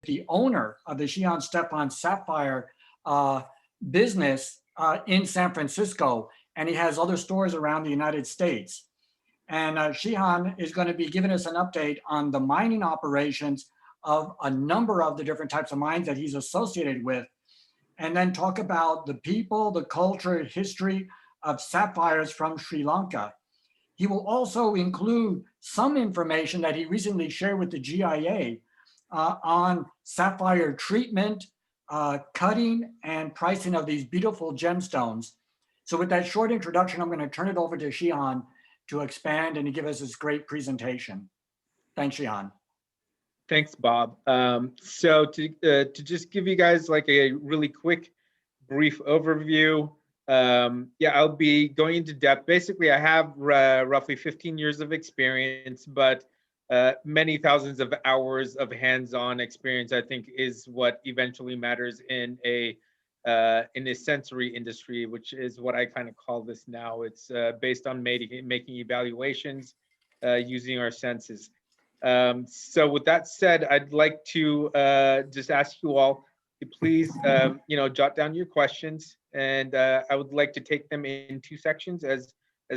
the owner of the Sheahan Stephen sapphire business in San Francisco, and he has other stores around the United States. And Sheahan is going to be giving us an update on the mining operations of a number of the different types of mines that he's associated with, and then talk about the people, the culture, history of sapphires from Sri Lanka. He will also include some information that he recently shared with the GIA on sapphire treatment, cutting, and pricing of these beautiful gemstones. So with that short introduction, I'm going to turn it over to Sheahan to expand and to give us this great presentation. Thanks, Sheahan. Thanks, Bob. So to just give you guys like a really quick, brief overview, yeah, I'll be going into depth. Basically, I have roughly 15 years of experience, but many thousands of hours of hands-on experience, I think, is what eventually matters in a sensory industry, which is what I kind of call this now. It's based on making evaluations using our senses. So with that said, I'd like to just ask you all to please, jot down your questions, and I would like to take them in two sections, as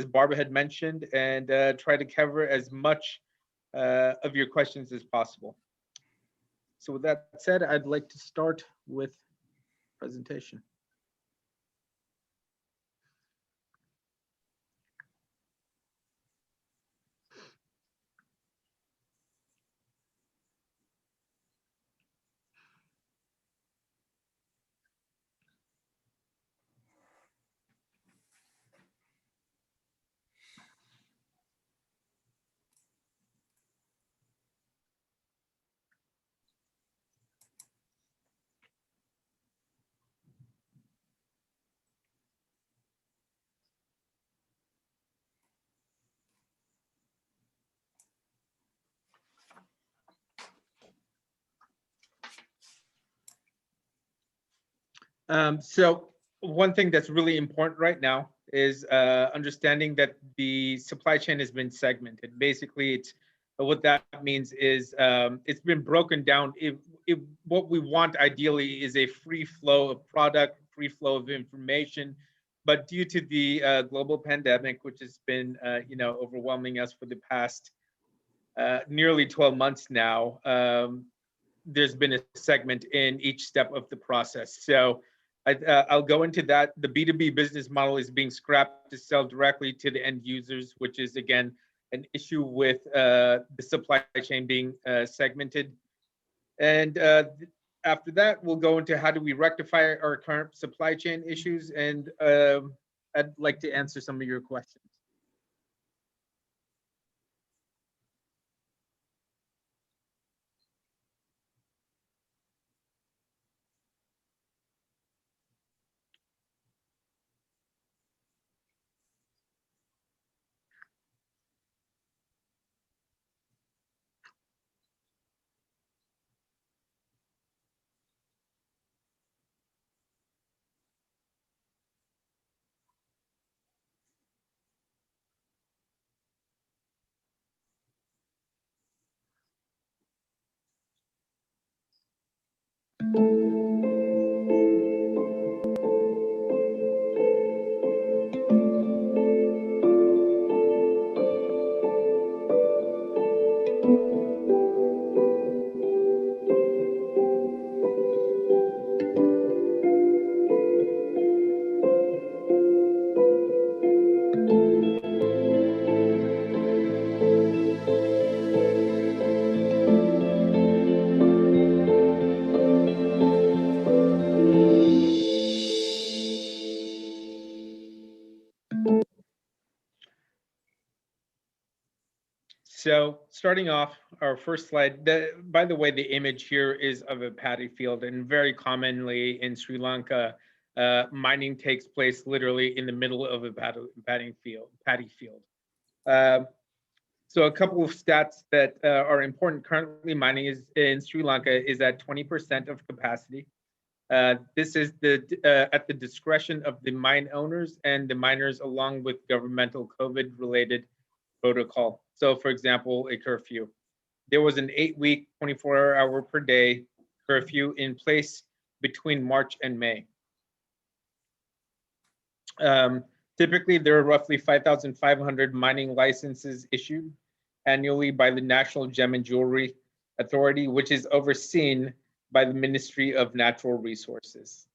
Barbara had mentioned, and try to cover as much of your questions as possible. So with that said, I'd like to start with presentation. So one thing that's really important right now is understanding that the supply chain has been segmented. Basically, it's what that means is it's been broken down. What we want ideally is a free flow of product, free flow of information, but due to the global pandemic, which has been overwhelming us for the past nearly 12 months now, there's been a segment in each step of the process. So I'll go into that. The B2B business model is being scrapped to sell directly to the end users, which is, again, an issue with the supply chain being segmented. And after that, we'll go into how do we rectify our current supply chain issues. And I'd like to answer some of your questions. So starting off our first slide, by the way, the image here is of a paddy field, and very commonly in Sri Lanka, mining takes place literally in the middle of a paddy field. So a couple of stats that are important currently, mining is in Sri Lanka is at 20% of capacity. This is at the discretion of the mine owners and the miners, along with governmental COVID-related protocol. So for example, a curfew. There was an 8-week, 24-hour per day curfew in place between March and May. Typically, there are roughly 5,500 mining licenses issued annually by the National Gem and Jewelry Authority, which is overseen by the Ministry of Natural Resources.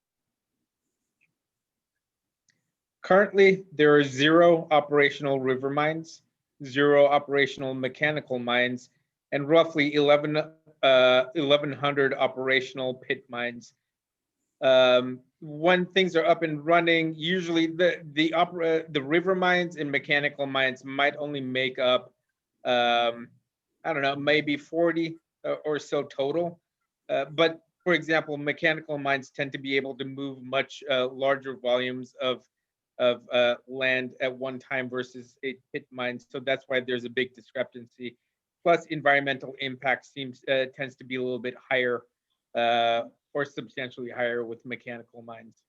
Currently, there are 0 operational river mines, 0 operational mechanical mines, and roughly 1,100 operational pit mines. When things are up and running, usually the river mines and mechanical mines might only make up, I don't know, maybe 40 or so total. But for example, mechanical mines tend to be able to move much larger volumes of land at one time versus a pit mine. So that's why there's a big discrepancy. Plus, environmental impact tends to be a little bit higher or substantially higher with mechanical mines.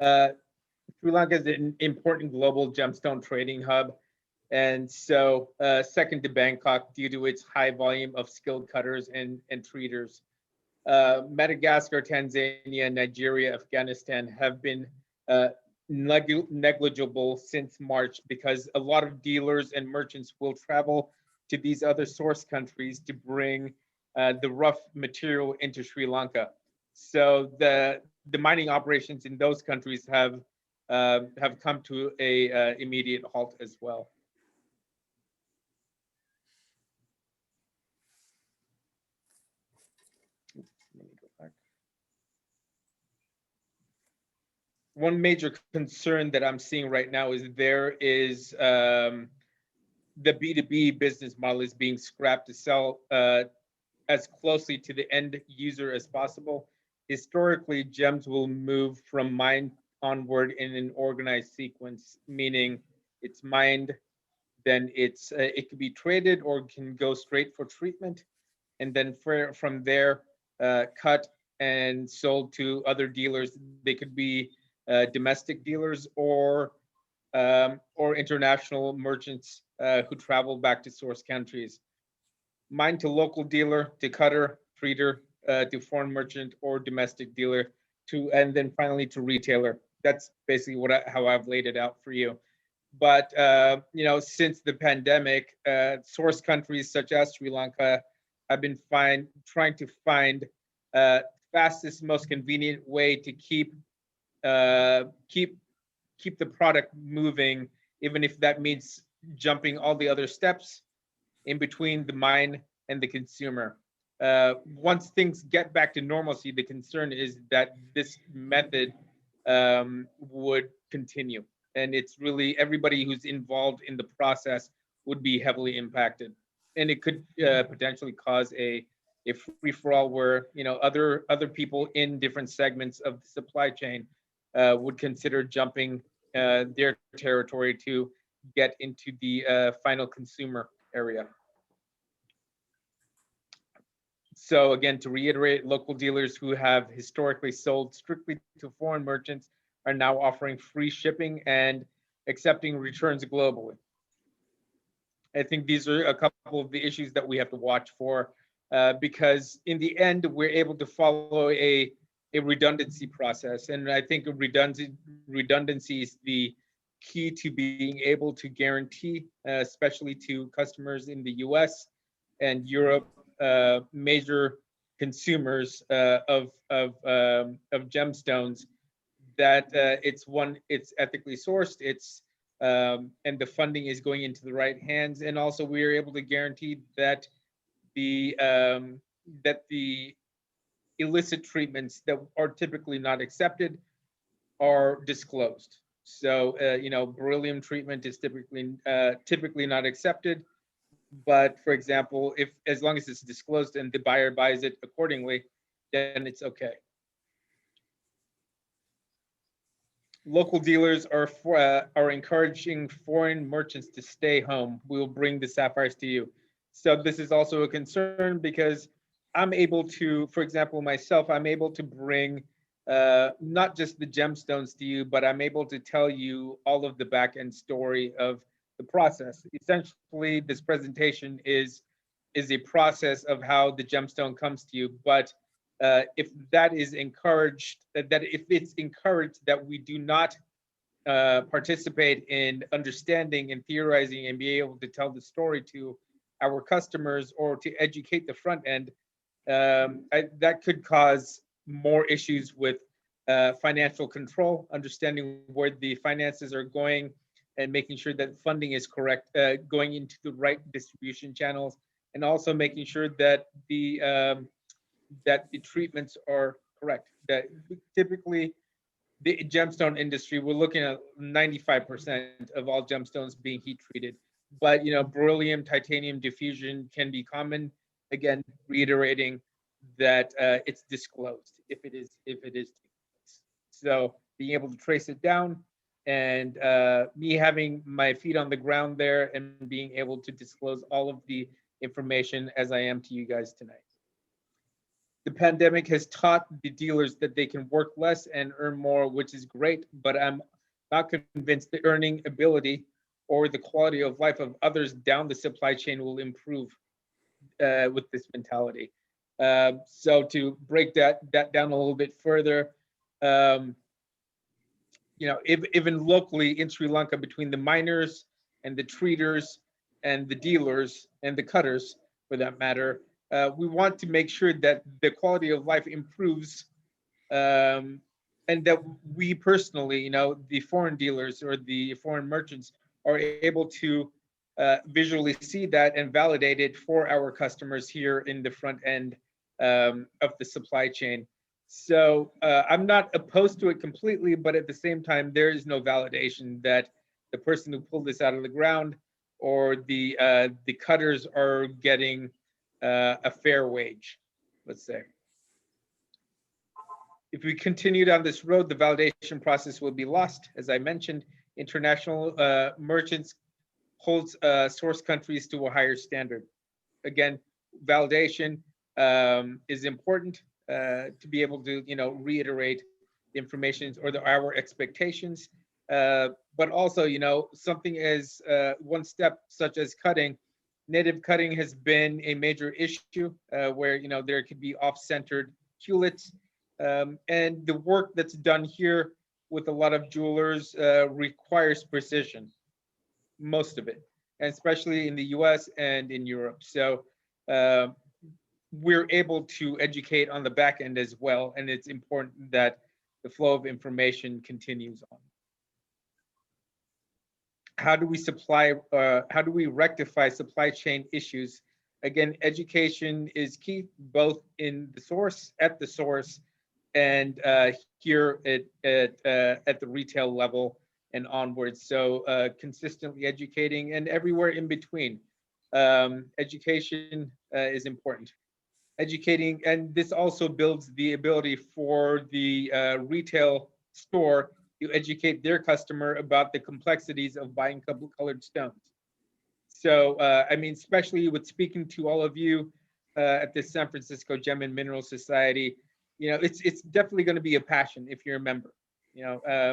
Sri Lanka is an important global gemstone trading hub, and so second to Bangkok due to its high volume of skilled cutters and treaters. Madagascar, Tanzania, Nigeria, Afghanistan have been negligible since March because a lot of dealers and merchants will travel to these other source countries to bring the rough material into Sri Lanka. So the mining operations in those countries have come to a immediate halt as well. Let me go back. One major concern that I'm seeing right now is there is the B2B business model is being scrapped to sell as closely to the end user as possible. Historically, gems will move from mine onward in an organized sequence, meaning it's mined, then it could be traded or can go straight for treatment, and then from there cut and sold to other dealers. They could be domestic dealers or international merchants who travel back to source countries. Mine to local dealer, to cutter, treater, to foreign merchant or domestic dealer, and then finally to retailer. That's basically how I've laid it out for you. But since the pandemic, source countries such as Sri Lanka have been trying to find fastest, most convenient way to keep the product moving, even if that means jumping all the other steps in between the mine and the consumer. Once things get back to normalcy, the concern is that this method would continue. And it's really everybody who's involved in the process would be heavily impacted. And it could potentially cause a free-for-all where other people in different segments of the supply chain would consider jumping their territory to get into the final consumer area. So again, to reiterate, local dealers who have historically sold strictly to foreign merchants are now offering free shipping and accepting returns globally. I think these are a couple of the issues that we have to watch for because in the end, we're able to follow a redundancy process. And I think redundancy is the key to being able to guarantee, especially to customers in the US and Europe, major consumers of gemstones, that it's ethically sourced, and the funding is going into the right hands, and also we are able to guarantee that the illicit treatments that are typically not accepted are disclosed. So beryllium treatment is typically not accepted. But for example, as long as it's disclosed and the buyer buys it accordingly, then it's okay. Local dealers are encouraging foreign merchants to stay home. We will bring the sapphires to you. So this is also a concern because I'm able to, for example, myself, I'm able to bring not just the gemstones to you, but I'm able to tell you all of the back end story of the process. Essentially, this presentation is is a process of how the gemstone comes to you. But if that is encouraged, that if it's encouraged that we do not participate in understanding and theorizing and be able to tell the story to our customers or to educate the front end, that could cause more issues with financial control, understanding where the finances are going, and making sure that funding is correct, going into the right distribution channels, and also making sure that the treatments are correct. That typically the gemstone industry, we're looking at 95% of all gemstones being heat treated. But beryllium, titanium diffusion can be common. Again, reiterating that it's disclosed if it is. So being able to trace it down, and me having my feet on the ground there and being able to disclose all of the information as I am to you guys tonight. The pandemic has taught the dealers that they can work less and earn more, which is great, but I'm not convinced the earning ability or the quality of life of others down the supply chain will improve with this mentality. So to break that down a little bit further, um, even locally in Sri Lanka, between the miners and the treaters and the dealers and the cutters, for that matter, we want to make sure that the quality of life improves, and that we personally, the foreign dealers or the foreign merchants, are able to visually see that and validate it for our customers here in the front end of the supply chain. So I'm not opposed to it completely, but at the same time, there is no validation that the person who pulled this out of the ground or the cutters are getting a fair wage, let's say. If we continue down this road, the validation process will be lost. As I mentioned, international merchants holds source countries to a higher standard. Again, validation is important to be able to, reiterate the information or our expectations. But also, something as one step such as cutting, native cutting has been a major issue where, there could be off-centered culets. And the work that's done here with a lot of jewelers requires precision, most of it, and especially in the US and in Europe. So uh, we're able to educate on the back end as well, and it's important that the flow of information continues on. How do we rectify supply chain issues? Again, education is key, both at the source, and here at the retail level and onwards. So consistently educating, and everywhere in between. Education is important. Educating, and this also builds the ability for the retail store to educate their customer about the complexities of buying colored stones. So, I mean, especially with speaking to all of you at the San Francisco Gem and Mineral Society, it's definitely going to be a passion if you're a member.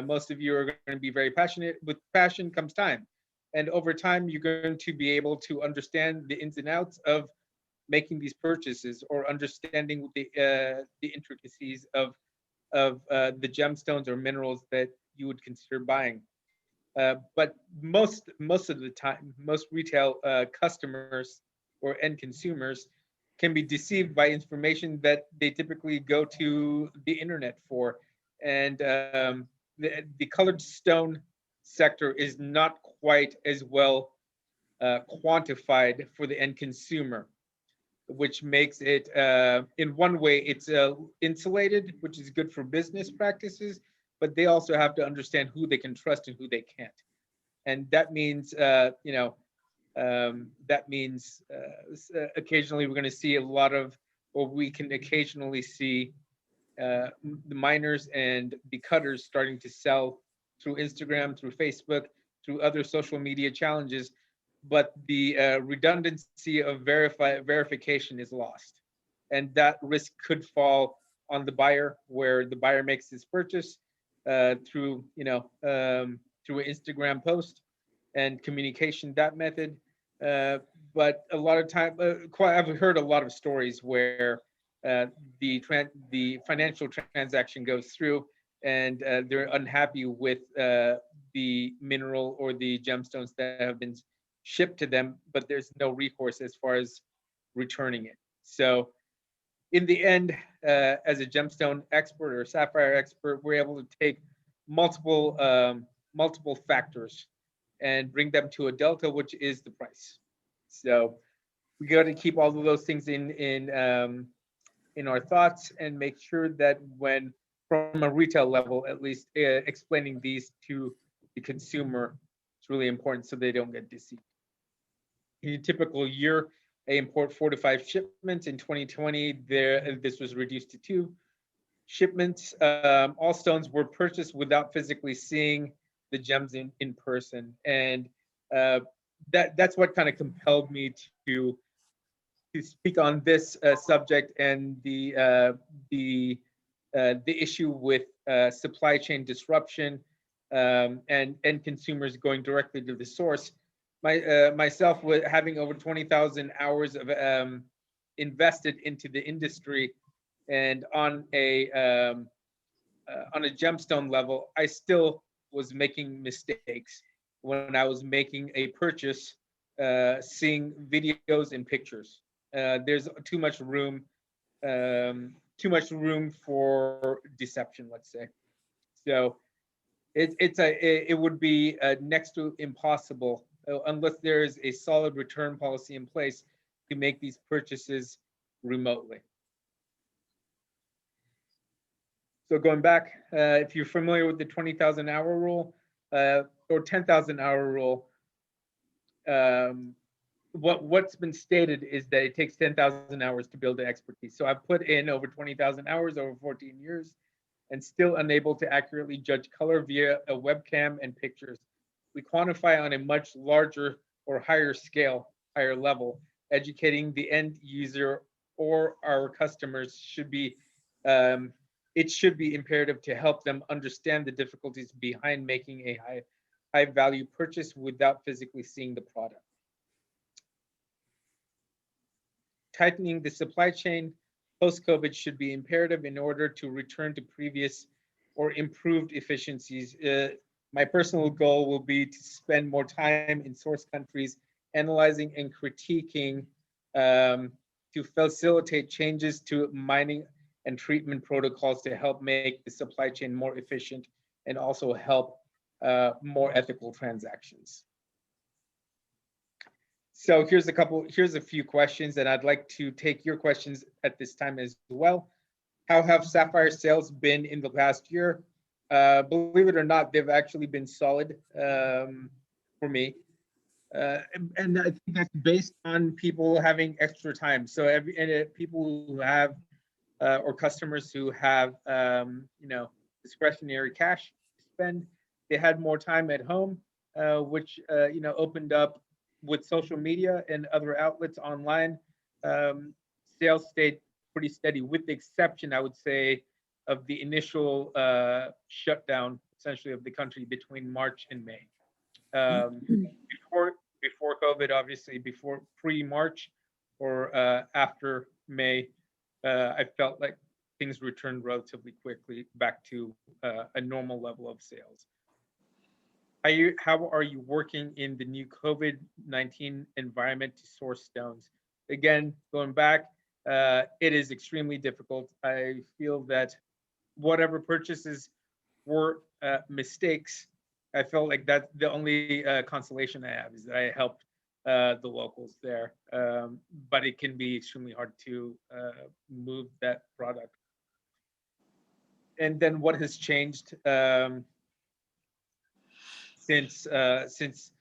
Most of you are going to be very passionate. With passion comes time, and over time, you're going to be able to understand the ins and outs of making these purchases, or understanding the intricacies of the gemstones or minerals that you would consider buying. But most of the time, most retail customers or end consumers can be deceived by information that they typically go to the internet for. And the colored stone sector is not quite as well quantified for the end consumer, which makes it, in one way, it's insulated, which is good for business practices, but they also have to understand who they can trust and who they can't. And that means, occasionally we're going to see a lot of, or we can occasionally see the miners and the cutters starting to sell through Instagram, through Facebook, through other social media challenges, but the redundancy of verification is lost, and that risk could fall on the buyer, where the buyer makes his purchase through an Instagram post and communication that method. But a lot of time, I've heard a lot of stories where uh, the financial transaction goes through, and they're unhappy with the mineral or the gemstones that have been shipped to them, but there's no recourse as far as returning it. So in the end, as a gemstone expert or sapphire expert, we're able to take multiple factors and bring them to a delta, which is the price. So we got to keep all of those things in our thoughts and make sure that when, from a retail level at least, explaining these to the consumer, it's really important so they don't get deceived. In a typical year, I import 4 to 5 shipments. In 2020, this was reduced to 2 shipments. All stones were purchased without physically seeing the gems in person, and uh, that's what kind of compelled me to speak on this subject and the issue with supply chain disruption, and consumers going directly to the source. Myself, with having over 20,000 hours of invested into the industry, and on a gemstone level, I still was making mistakes when I was making a purchase, seeing videos and pictures. There's too much room for deception, let's say. So it would be next to impossible, unless there is a solid return policy in place, to make these purchases remotely. So going back, if you're familiar with the 20,000 hour rule, or 10,000 hour rule, um, what's been stated is that it takes 10,000 hours to build the expertise. So I've put in over 20,000 hours over 14 years and still unable to accurately judge color via a webcam and pictures. We quantify on a much larger or higher scale, higher level. Educating the end user or our customers should be, it should be imperative to help them understand the difficulties behind making a high value purchase without physically seeing the product. Tightening the supply chain post-COVID should be imperative in order to return to previous or improved efficiencies. My personal goal will be to spend more time in source countries, analyzing and critiquing, to facilitate changes to mining and treatment protocols to help make the supply chain more efficient and also help more ethical transactions. So here's a few questions, and I'd like to take your questions at this time as well. How have sapphire sales been in the past year? Believe it or not, they've actually been solid, for me. And I think that's based on people having extra time. So people who have, or customers who have, discretionary cash to spend, they had more time at home, which opened up with social media and other outlets online. Um, Sales stayed pretty steady, with the exception, I would say, of the initial shutdown, essentially, of the country between March and May. Before COVID, obviously, before pre-March or after May, I felt like things returned relatively quickly back to a normal level of sales. How are you working in the new COVID-19 environment to source stones? Again, going back, it is extremely difficult. I feel that whatever purchases were mistakes, I felt like that's the only consolation I have, is that I helped the locals there. But it can be extremely hard to move that product. And then what has changed since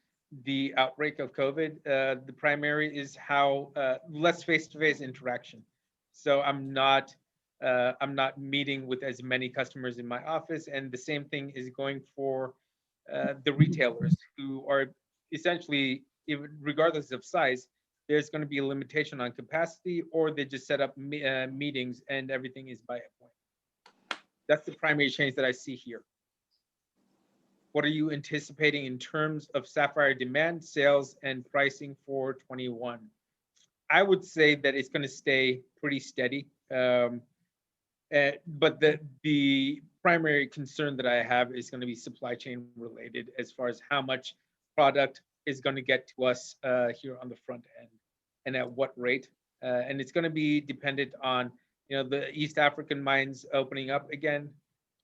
the outbreak of COVID? The primary is how less face-to-face interaction. So I'm not meeting with as many customers in my office, and the same thing is going for the retailers, who are essentially, regardless of size, there's going to be a limitation on capacity, or they just set up meetings and everything is by appointment. That's the primary change that I see here. what are you anticipating in terms of sapphire demand, sales, and pricing for 21? I would say that it's going to stay pretty steady. But the primary concern that I have is going to be supply chain related, as far as how much product is going to get to us here on the front end and at what rate. And it's going to be dependent on, the East African mines opening up again,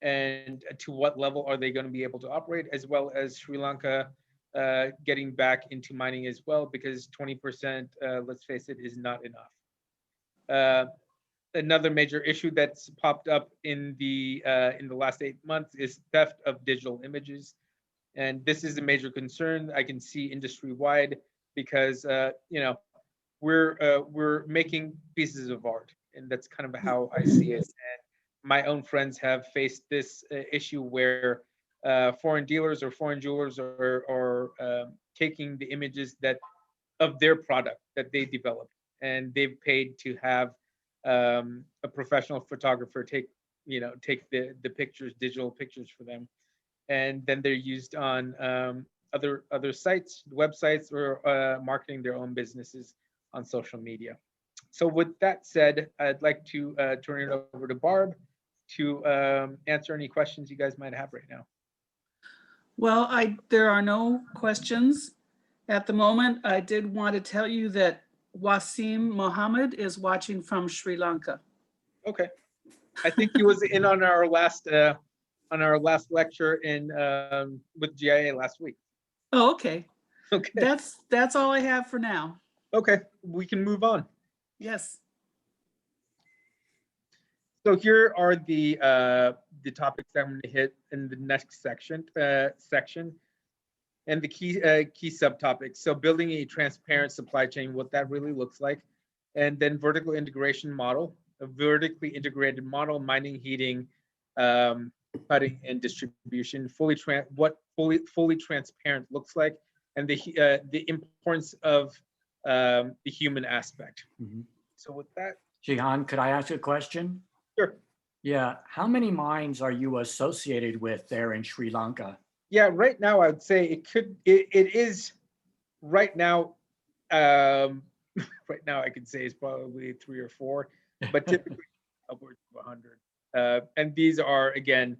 and to what level are they going to be able to operate, as well as Sri Lanka getting back into mining as well, because 20%, let's face it, is not enough. Another major issue that's popped up in the last 8 months is theft of digital images, and this is a major concern I can see industry wide, because we're making pieces of art, and that's kind of how I see it. And my own friends have faced this issue where foreign dealers or foreign jewelers are taking the images of their product that they developed, and they've paid to have a professional photographer take the pictures, digital pictures for them, and then they're used on other sites, websites, or marketing their own businesses on social media. So with that said, I'd like to turn it over to Barb to answer any questions you guys might have right now. Well, there are no questions at the moment. I did want to tell you that Wasim Mohammed is watching from Sri Lanka. Okay, I think he was in on our last lecture in with GIA last week. Oh, okay. Okay. That's all I have for now. Okay, we can move on. Yes. So here are the topics that I'm going to hit in the next section, and the key subtopics. So building a transparent supply chain, what that really looks like, and then vertical integration model, a vertically integrated model, mining, heating, cutting, and distribution. What fully transparent looks like, and the importance of the human aspect. Mm-hmm. So with that, Sheahan, could I ask a question? Sure. Yeah. How many mines are you associated with there in Sri Lanka? Yeah, right now I would say it is right now. Right now I could say it's probably 3 or 4, but typically upwards of 100. And these are again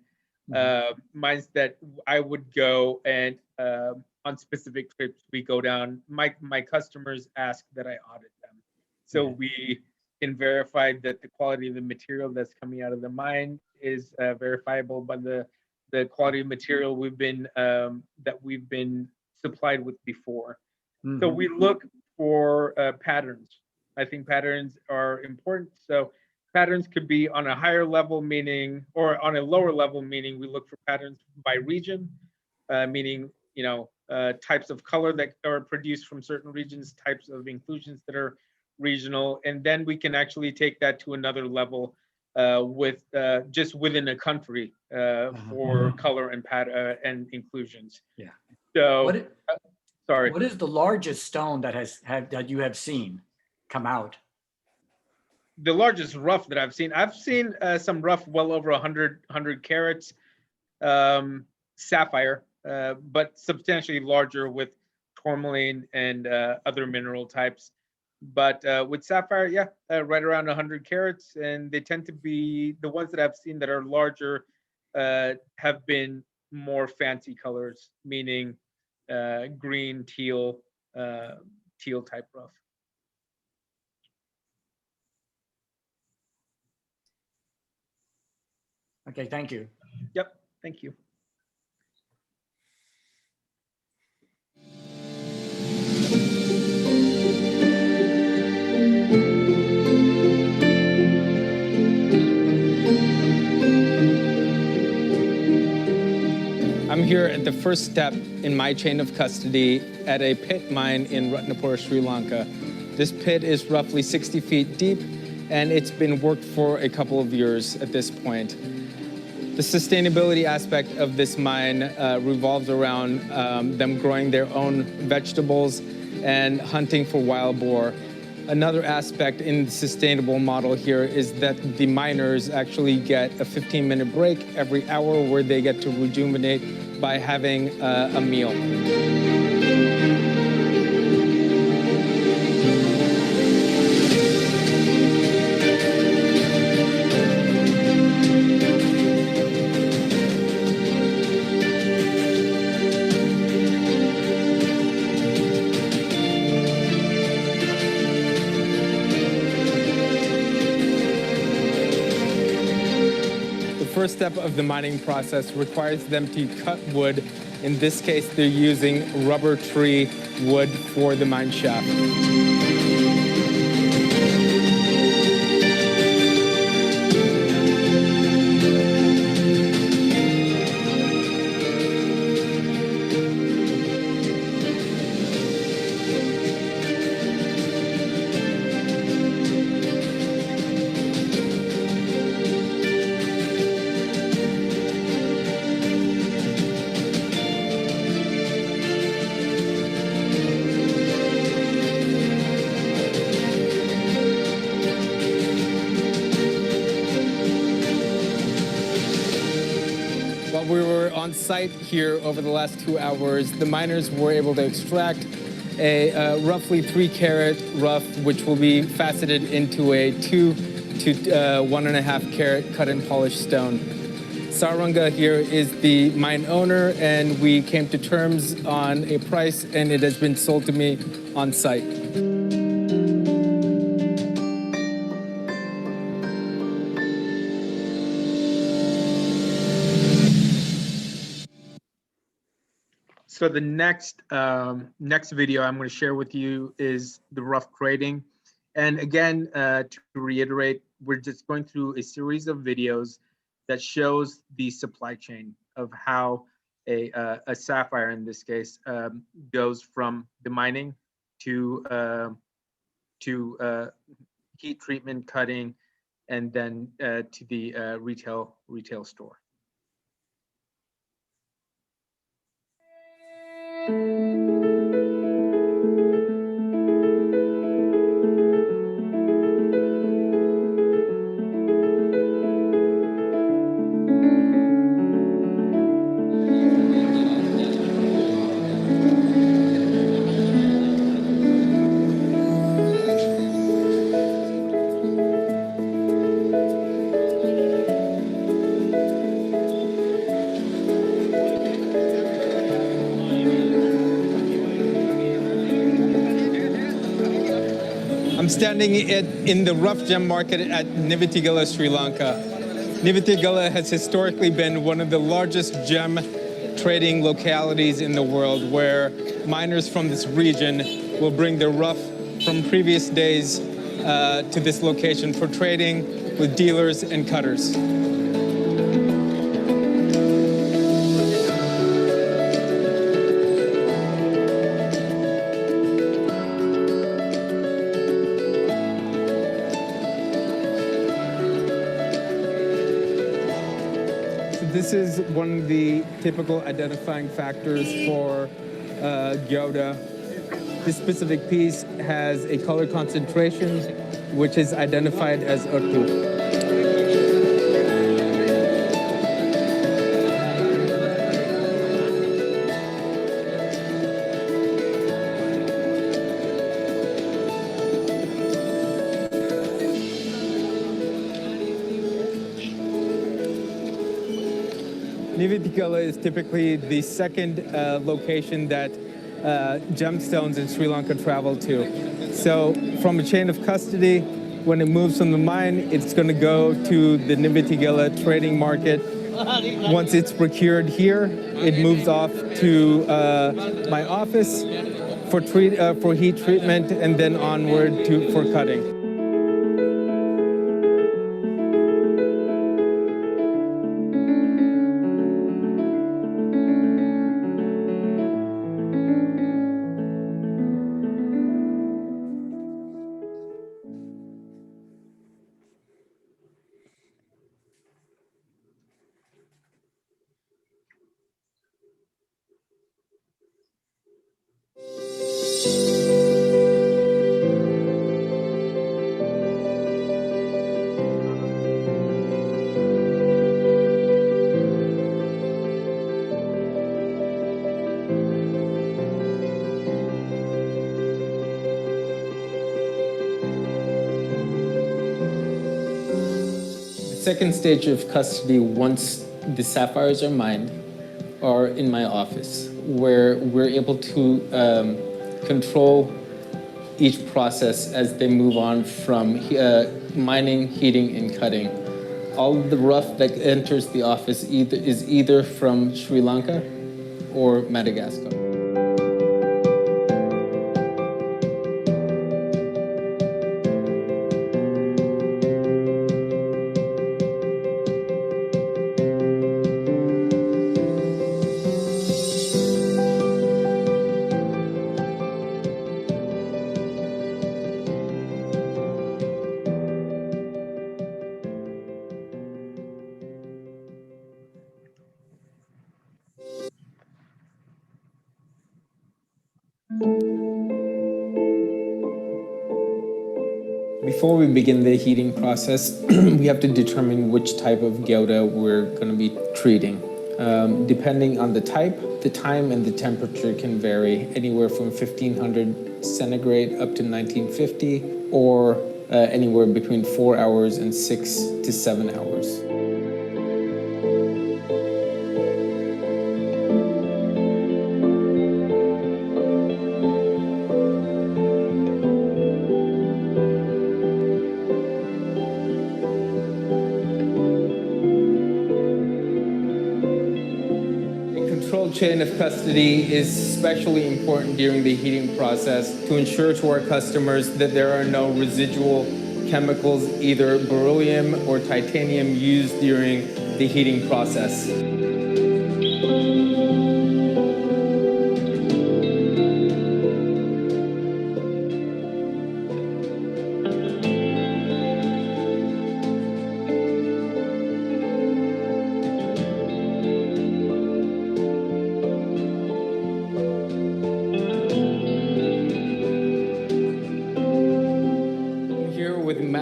mines that I would go and on specific trips we go down. My customers ask that I audit them, so we can verify that the quality of the material that's coming out of the mine is verifiable by the quality of material we've been supplied with before. Mm-hmm. So we look for patterns. I think patterns are important. So patterns could be on a higher level, meaning, or on a lower level, meaning we look for patterns by region, meaning types of color that are produced from certain regions, types of inclusions that are regional, and then we can actually take that to another level with just within a country for color and pattern and inclusions. Yeah. So, sorry. What is the largest stone that you have seen come out? The largest rough that I've seen some rough well over 100 carats, sapphire, but substantially larger with tourmaline and other mineral types. But with sapphire, right around 100 carats, and they tend to be the ones that I've seen that are larger have been more fancy colors, meaning green, teal type rough. Okay, thank you. Yep, thank you. I'm here at the first step in my chain of custody at a pit mine in Ratnapur, Sri Lanka. This pit is roughly 60 feet deep, and it's been worked for a couple of years at this point. The sustainability aspect of this mine revolves around them growing their own vegetables and hunting for wild boar. Another aspect in the sustainable model here is that the miners actually get a 15-minute break every hour where they get to rejuvenate by having a meal. The first step of the mining process requires them to cut wood. In this case, they're using rubber tree wood for the mine shaft. While we were on site here over the last 2 hours, the miners were able to extract a roughly 3-carat rough, which will be faceted into a 2 to 1.5 carat cut and polished stone. Saranga here is the mine owner, and we came to terms on a price, and it has been sold to me on site. So the next video I'm going to share with you is the rough crating. And again, to reiterate, we're just going through a series of videos that shows the supply chain of how a sapphire, in this case, goes from the mining to heat treatment, cutting, and then to the retail store. I'm standing in the rough gem market at Nivitigilla, Sri Lanka. Nivitigilla has historically been one of the largest gem trading localities in the world, where miners from this region will bring their rough from previous days to this location for trading with dealers and cutters. This is one of the typical identifying factors for Gyoda. This specific piece has a color concentration which is identified as Urtu. Nivitigilla is typically the second location that gemstones in Sri Lanka travel to. So from a chain of custody, when it moves from the mine, it's going to go to the Nivitigilla trading market. Once it's procured here, it moves off to my office for heat treatment, and then onward for cutting. second stage of custody, once the sapphires are mined, are in my office, where we're able to control each process as they move on from mining, heating, and cutting. All of the rough that enters the office is either from Sri Lanka or Madagascar. Before we begin the heating process, we have to determine which type of gouda we're going to be treating. Depending on the type, the time and the temperature can vary anywhere from 1500 centigrade up to 1950, or anywhere between 4 hours and 6 to 7 hours. Chain of custody is especially important during the heating process to ensure to our customers that there are no residual chemicals, either beryllium or titanium, used during the heating process.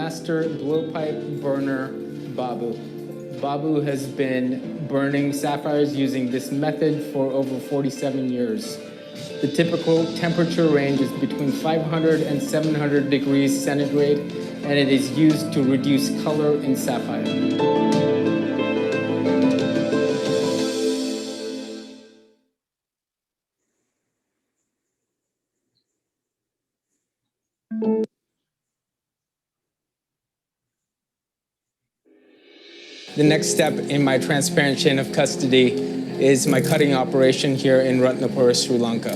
Master blowpipe burner Babu. Babu has been burning sapphires using this method for over 47 years. The typical temperature range is between 500 and 700 degrees centigrade, and it is used to reduce color in sapphire. The next step in my transparent chain of custody is my cutting operation here in Ratnapura, Sri Lanka.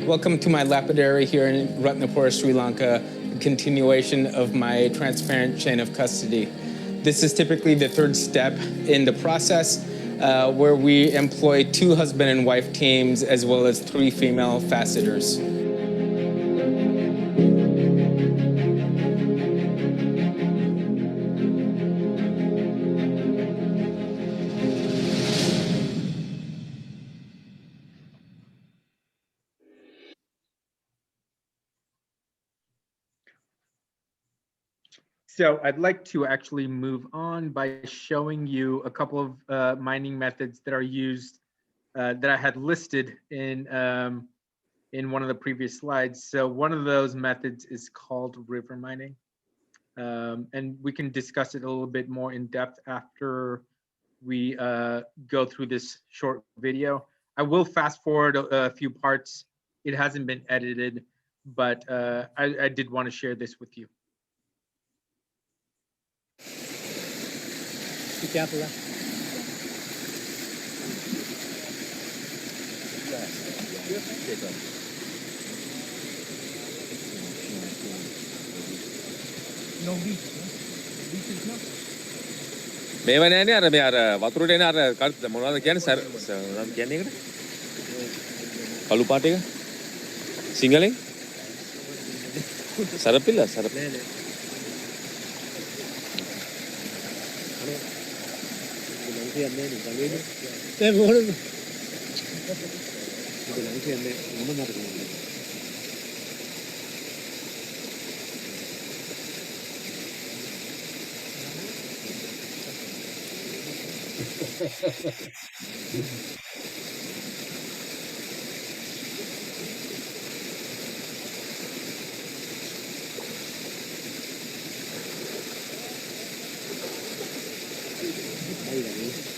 Welcome to my lapidary here in Ratnapura, Sri Lanka, a continuation of my transparent chain of custody. This is typically the third step in the process, where we employ 2 husband and wife teams as well as 3 female facetors. So I'd like to actually move on by showing you a couple of mining methods that are used that I had listed in one of the previous slides. So one of those methods is called river mining. And we can discuss it a little bit more in depth after we go through this short video. I will fast forward a few parts. It hasn't been edited, but I did want to share this with you. Be careful. No beach. Beach is not. මේව නෑනේ අර මේ අර වතුරට එන අර මොනවද කියන්නේ සර් මොනවද කියන්නේ ඒකට කළු පාට එක සිංහලෙන් සරපිල්ල සරප නෑ නෑ. අර ලංකියක් නෑ නේ ගමේනේ. නෑ මොකද? ලංකියක් නෑ මම මතක නෑ.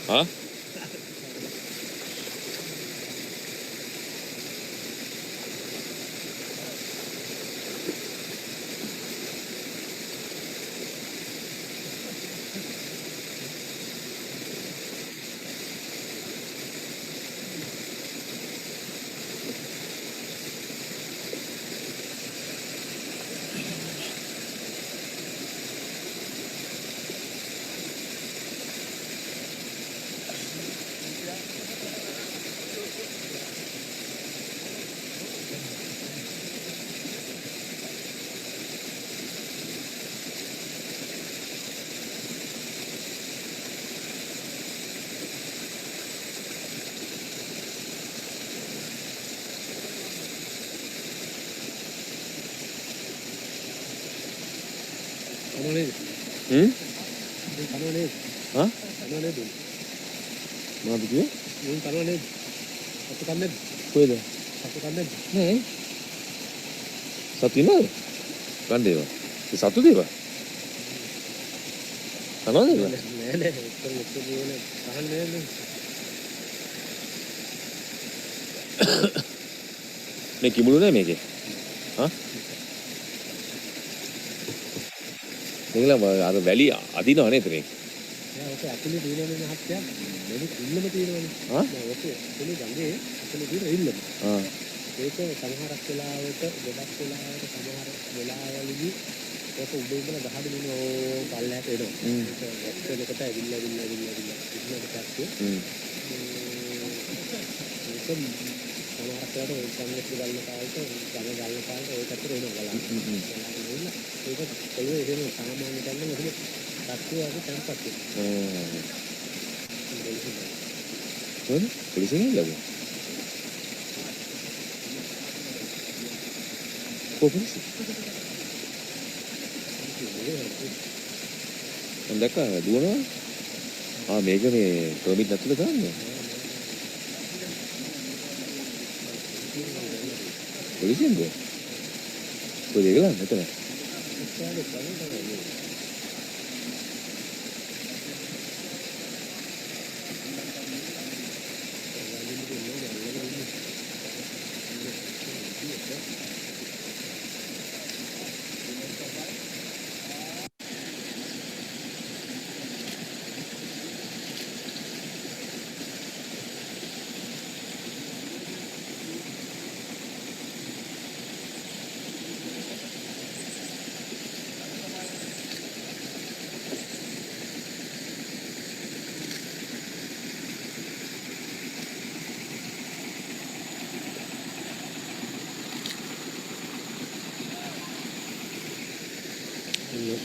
හා කනෝනේ. කනෝනේ. හා කනෝනේ දුන්න. මොනවද කිව්වේ මුන් කනෝනේ. අපු කන්නේ. කොහෙද අපු කන්නේ. නෑ සතු ඉන්නවද ගන්න ඒවා ඒ සතු දේවා කනවද ඒවා නෑ නෑ. ඔක්කොම කියන්නේ කහන්නේ නෑ. මේ කිමුළු නෑ මේකේ හා මේගොල්ලෝ අර වැලි අදිනව නේද මේ යා ඔක ඇතුලේ තියෙනවනේ මහත්තයා. මේක ඉල්ලම තියෙනවනේ. හා නෑ ඔක ඇතුලේ ගඟේ ඇතුලේ තියෙන ඉල්ලම. ආ ඒක සමහරක් වෙලාවට ගොඩක් වෙලාවට සමහර වෙලාවලදී ඔක උඩ ඉඳලා ගහගෙන ඉන්න ඕ පල්ලයට එනවා. ඒක වැක්කලකට ඇවිල්ලා ඉන්නකට පස්සේ ඒක සමහරක් වෙලාවට සංගීත ගන්න කාලෙට ගන්න කාලෙට ඔය පැත්තට එනවා බලන්න. ඒක පොළවේ එහෙම සාමාන්‍ය ගන්න එහෙම තත්ත්වය වගේ තැන්පත් වෙනවා. හොඳ පොලිසියෙන් ලැබුවා කොහොමද මම දැක්කා දුවනවා මේක මේ පර්මිට් නැතුව දාන්නේ පොලිසියෙන්ද කොහෙද ගලන්නේ මෙතන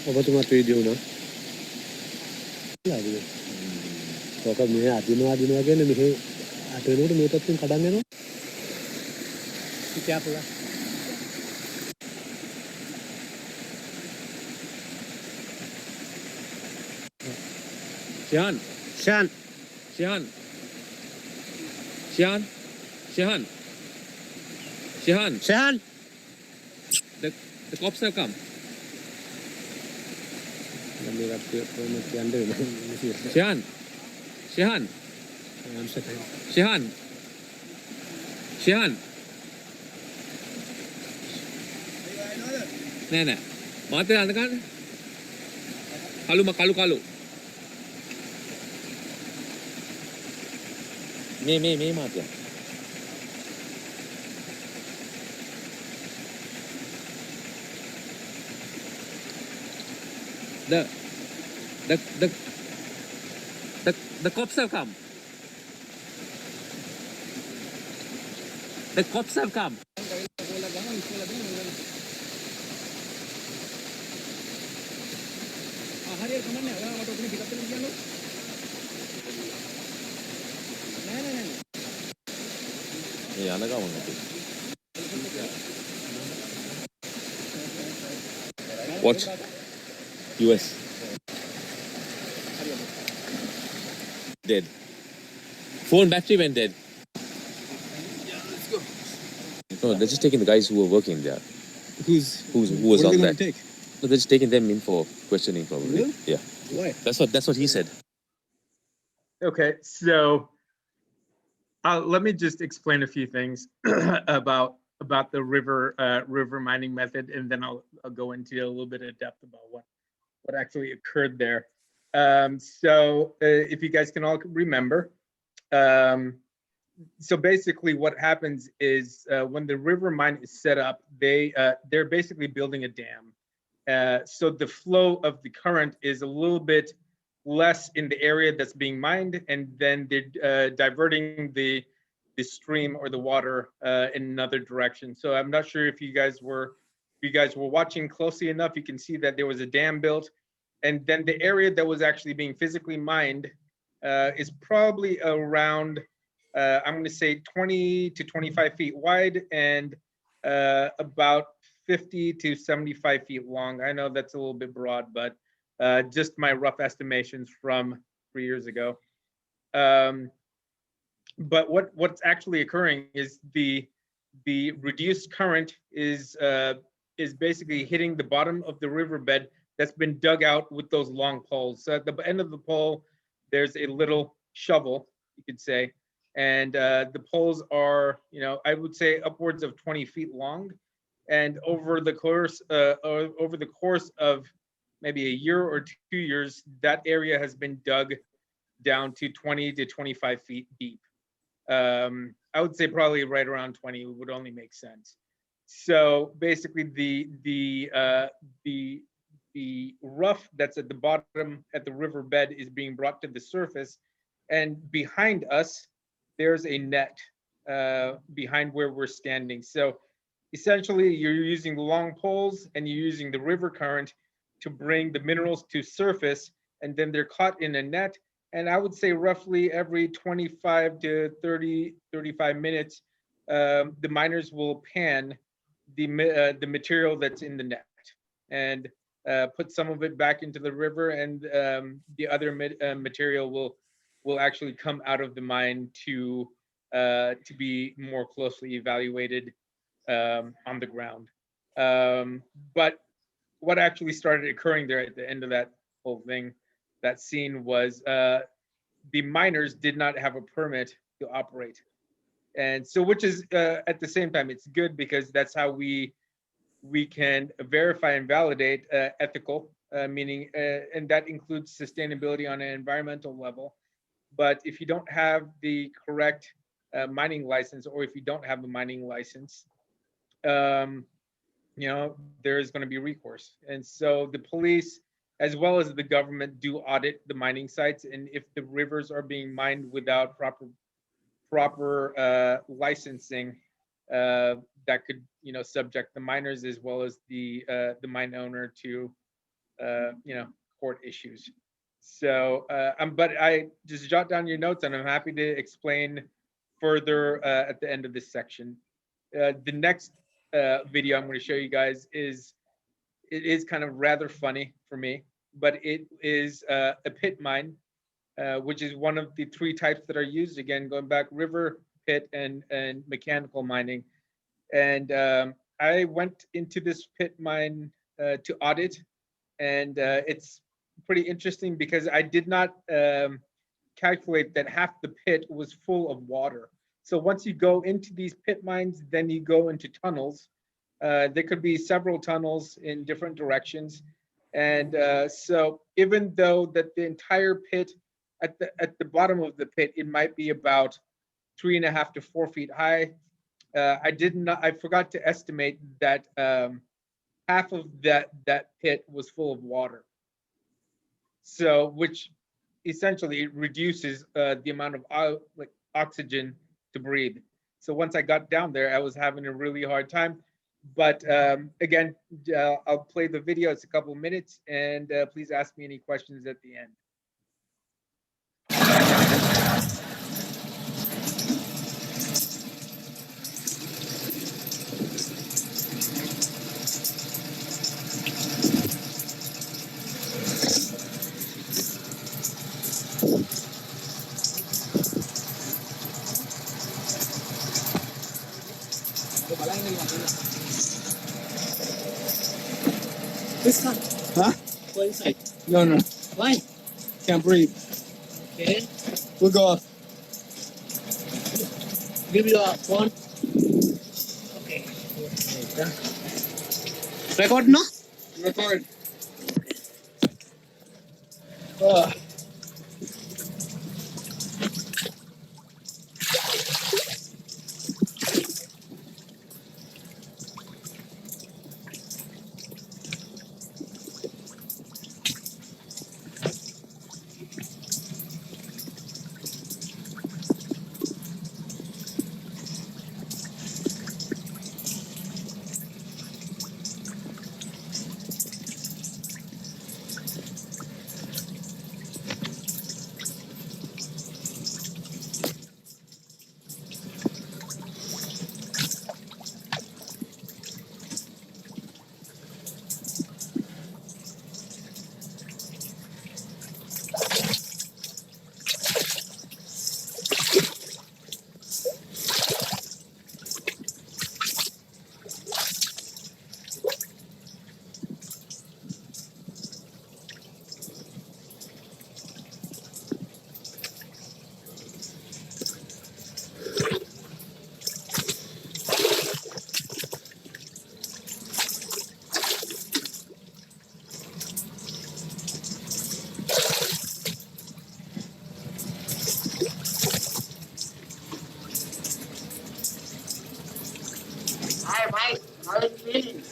ඔබතුමාත් වීඩියෝ උනා. ලාවිද. ඔක මේ අදිනවා කියන්නේ මෙහෙ අත වෙනකොට මේ පැත්තෙන් කඩන් යනවා. ඉතියාපුලා. Sheahan Shan Sheahan Sheahan Sheahan Sheahan Shan the cops have come මේකට කොහොමද කියන්නේ Sheahan Sheahan Sheahan Sheahan නෑ නෑ මාතේ අඳ ගන්න කළු මේ මාතේ the cops have come. The cops have come. හරියට කමන්නේ ඔයා මට ඔතන පිටත් වෙන්න කියන්නකො නෑ මේ යන ගමන Watch US dead phone battery went dead no they're just taking the guys who were working there who was on that no, they're just taking them in for questioning probably Really? yeah why that's what he said Okay, so let me just explain a few things about the river mining method, and then I'll go into a little bit of depth about what actually occurred there. So if you guys can all remember, so basically what happens is when the river mine is set up, they're basically building a dam. So the flow of the current is a little bit less in the area that's being mined, and then they're diverting the stream or the water in another direction. So I'm not sure if you guys were watching closely enough. You can see that there was a dam built, and then the area that was actually being physically mined is probably around I'm going to say 20 to 25 feet wide and about 50 to 75 feet long. I know that's a little bit broad, but just my rough estimations from 3 years ago. But what's actually occurring is the reduced current is basically hitting the bottom of the riverbed that's been dug out with those long poles. So at the end of the pole, there's a little shovel, you could say, and the poles are, I would say upwards of 20 feet long. And over the course of maybe a year or 2 years, that area has been dug down to 20 to 25 feet deep. I would say probably right around 20 would only make sense. So basically, the rough that's at the bottom at the riverbed is being brought to the surface, and behind us there's a net behind where we're standing. So essentially, you're using the long poles and you're using the river current to bring the minerals to surface, and then they're caught in a net. And I would say roughly every 25 to 35 minutes, the miners will pan the material that's in the net and put some of it back into the river, and the other material will actually come out of the mine to be more closely evaluated on the ground. But what actually started occurring there at the end of that whole thing, that scene, was the miners did not have a permit to operate. And so, which is at the same time, it's good because that's how we can verify and validate ethical, meaning, and that includes sustainability on an environmental level. But if you don't have the correct mining license, or if you don't have a mining license, there is going to be recourse. And so the police, as well as the government, do audit the mining sites. And if the rivers are being mined without proper licensing, that could, subject the miners as well as the mine owner to, court issues. So, but I just jot down your notes, and I'm happy to explain further at the end of this section. The next video I'm going to show you guys is kind of rather funny for me, but it is a pit mine, which is one of the three types that are used. Again, going back, river, pit, and mechanical mining. And I went into this pit mine to audit, and it's pretty interesting because I did not calculate that half the pit was full of water. So once you go into these pit mines, then you go into tunnels. There could be several tunnels in different directions. And so even though that the entire pit, at the bottom of the pit, it might be about 3.5 to 4 feet high, I forgot to estimate that half of that pit was full of water. So, which essentially reduces the amount of oxygen to breathe. So once I got down there, I was having a really hard time. But again, I'll play the video. It's a couple minutes, and please ask me any questions at the end. Huh? Go inside. No, no. Why? Can't breathe. Okay. We'll go up. Give you a phone. Okay. Record no? Record. Hi, Mike. How are you feeling?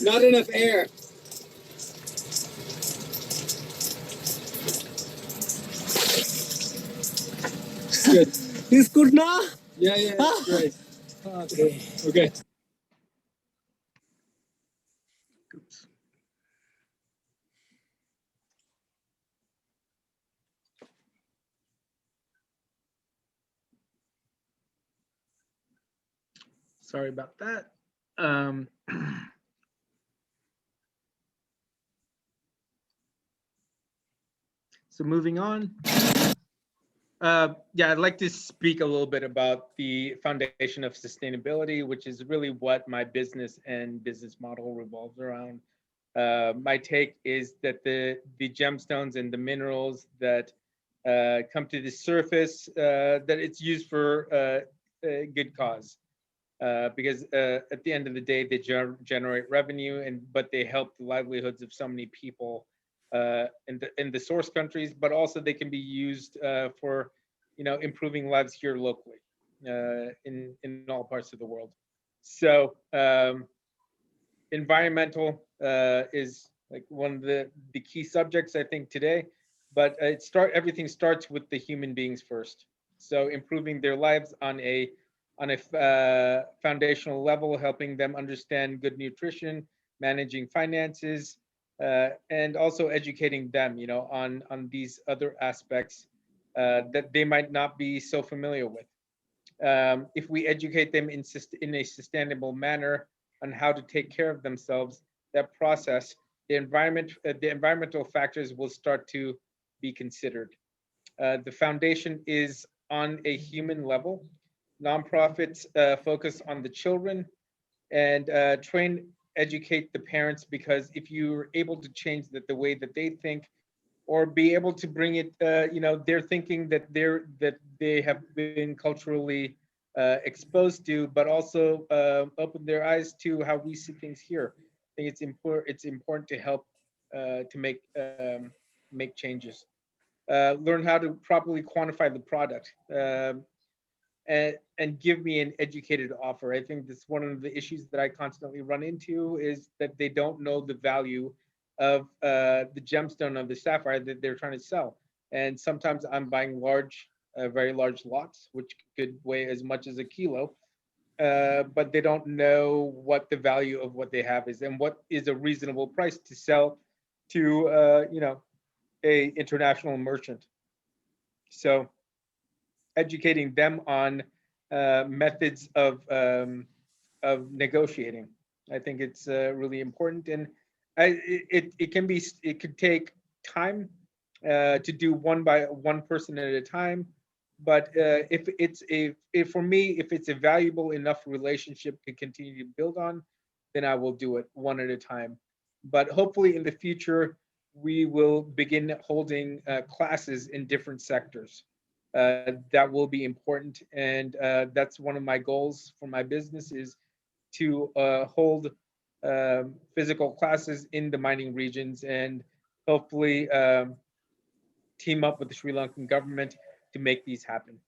Not enough air. Good. It's good now? Yeah, it's great. Okay. Okay. Oops. Sorry about that. So moving on. Yeah, I'd like to speak a little bit about the foundation of sustainability, which is really what my business and business model revolves around. My take is that the gemstones and the minerals that come to the surface, that it's used for a good cause. Because at the end of the day, they generate revenue, but they help the livelihoods of so many people in the source countries, but also they can be used for improving lives here locally in all parts of the world. So environmental is like one of the key subjects I think today, but everything starts with the human beings first. So improving their lives on a foundational level, helping them understand good nutrition, managing finances, and also educating them, on these other aspects that they might not be so familiar with. If we educate them in a sustainable manner on how to take care of themselves, that process, the environmental factors will start to be considered. The foundation is on a human level. Nonprofits focus on the children and educate the parents, because if you're able to change the way that they think, or be able to bring it, they're thinking that they have been culturally exposed to, but also open their eyes to how we see things here. I think it's important to help to make changes. Learn how to properly quantify the product. And give me an educated offer. I think that's one of the issues that I constantly run into, is that they don't know the value of the gemstone of the sapphire that they're trying to sell. And sometimes I'm buying very large lots, which could weigh as much as a kilo. but they don't know what the value of what they have is and what is a reasonable price to sell to, a international merchant. So educating them on methods of negotiating, I think it's really important, and it could take time to do one by one person at a time. But if for me, if it's a valuable enough relationship to continue to build on, then I will do it one at a time. But hopefully in the future, we will begin holding classes in different sectors. That will be important, and that's one of my goals for my business is to hold physical classes in the mining regions and hopefully team up with the Sri Lankan government to make these happen.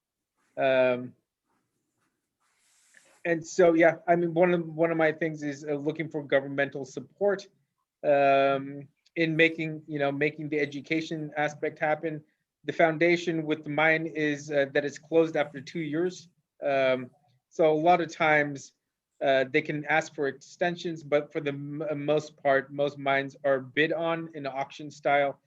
And so, yeah, I mean, one of my things is looking for governmental support in making the education aspect happen. The foundation with the mine is that it's closed after 2 years. So a lot of times they can ask for extensions, but for the most part, most mines are bid on in auction style,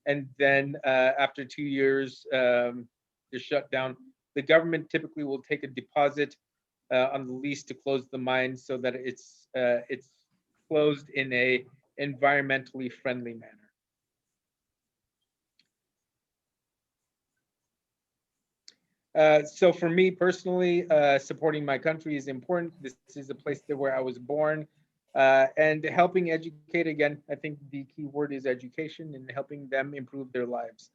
and then after 2 years, they're shut down. The government typically will take a deposit on the lease to close the mine so that it's closed in a environmentally friendly manner. So for me personally, supporting my country is important. This is a place where I was born, and helping educate, again, I think the key word is education and helping them improve their lives.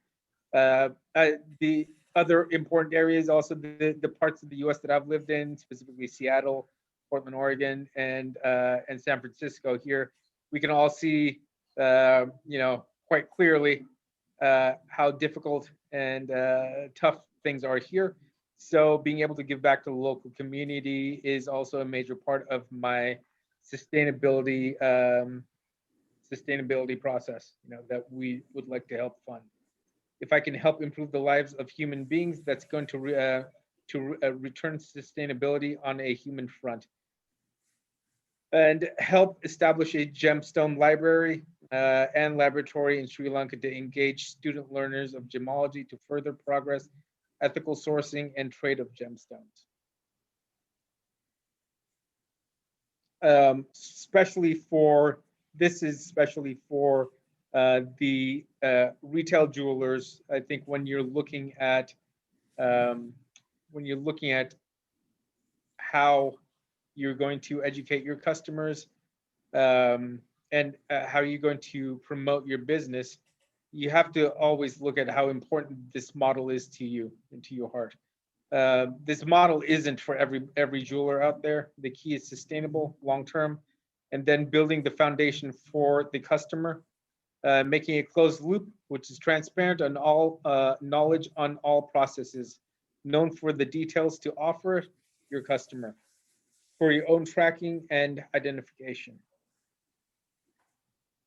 The other important areas, also the parts of the U.S. that I've lived in, specifically Seattle, Portland, Oregon, and San Francisco. Here, we can all see, quite clearly how difficult and tough things are here. So being able to give back to the local community is also a major part of my sustainability process. That we would like to help fund. If I can help improve the lives of human beings, that's going to return sustainability on a human front. And help establish a gemstone library and laboratory in Sri Lanka to engage student learners of gemology to further progress ethical sourcing and trade of gemstones. Especially for the retail jewelers. I think when you're looking at how you're going to educate your customers and how you're going to promote your business, you have to always look at how important this model is to you and to your heart. This model isn't for every jeweler out there. The key is sustainable, long-term, and then building the foundation for the customer, making a closed loop, which is transparent on all knowledge on all processes, known for the details to offer your customer for your own tracking and identification.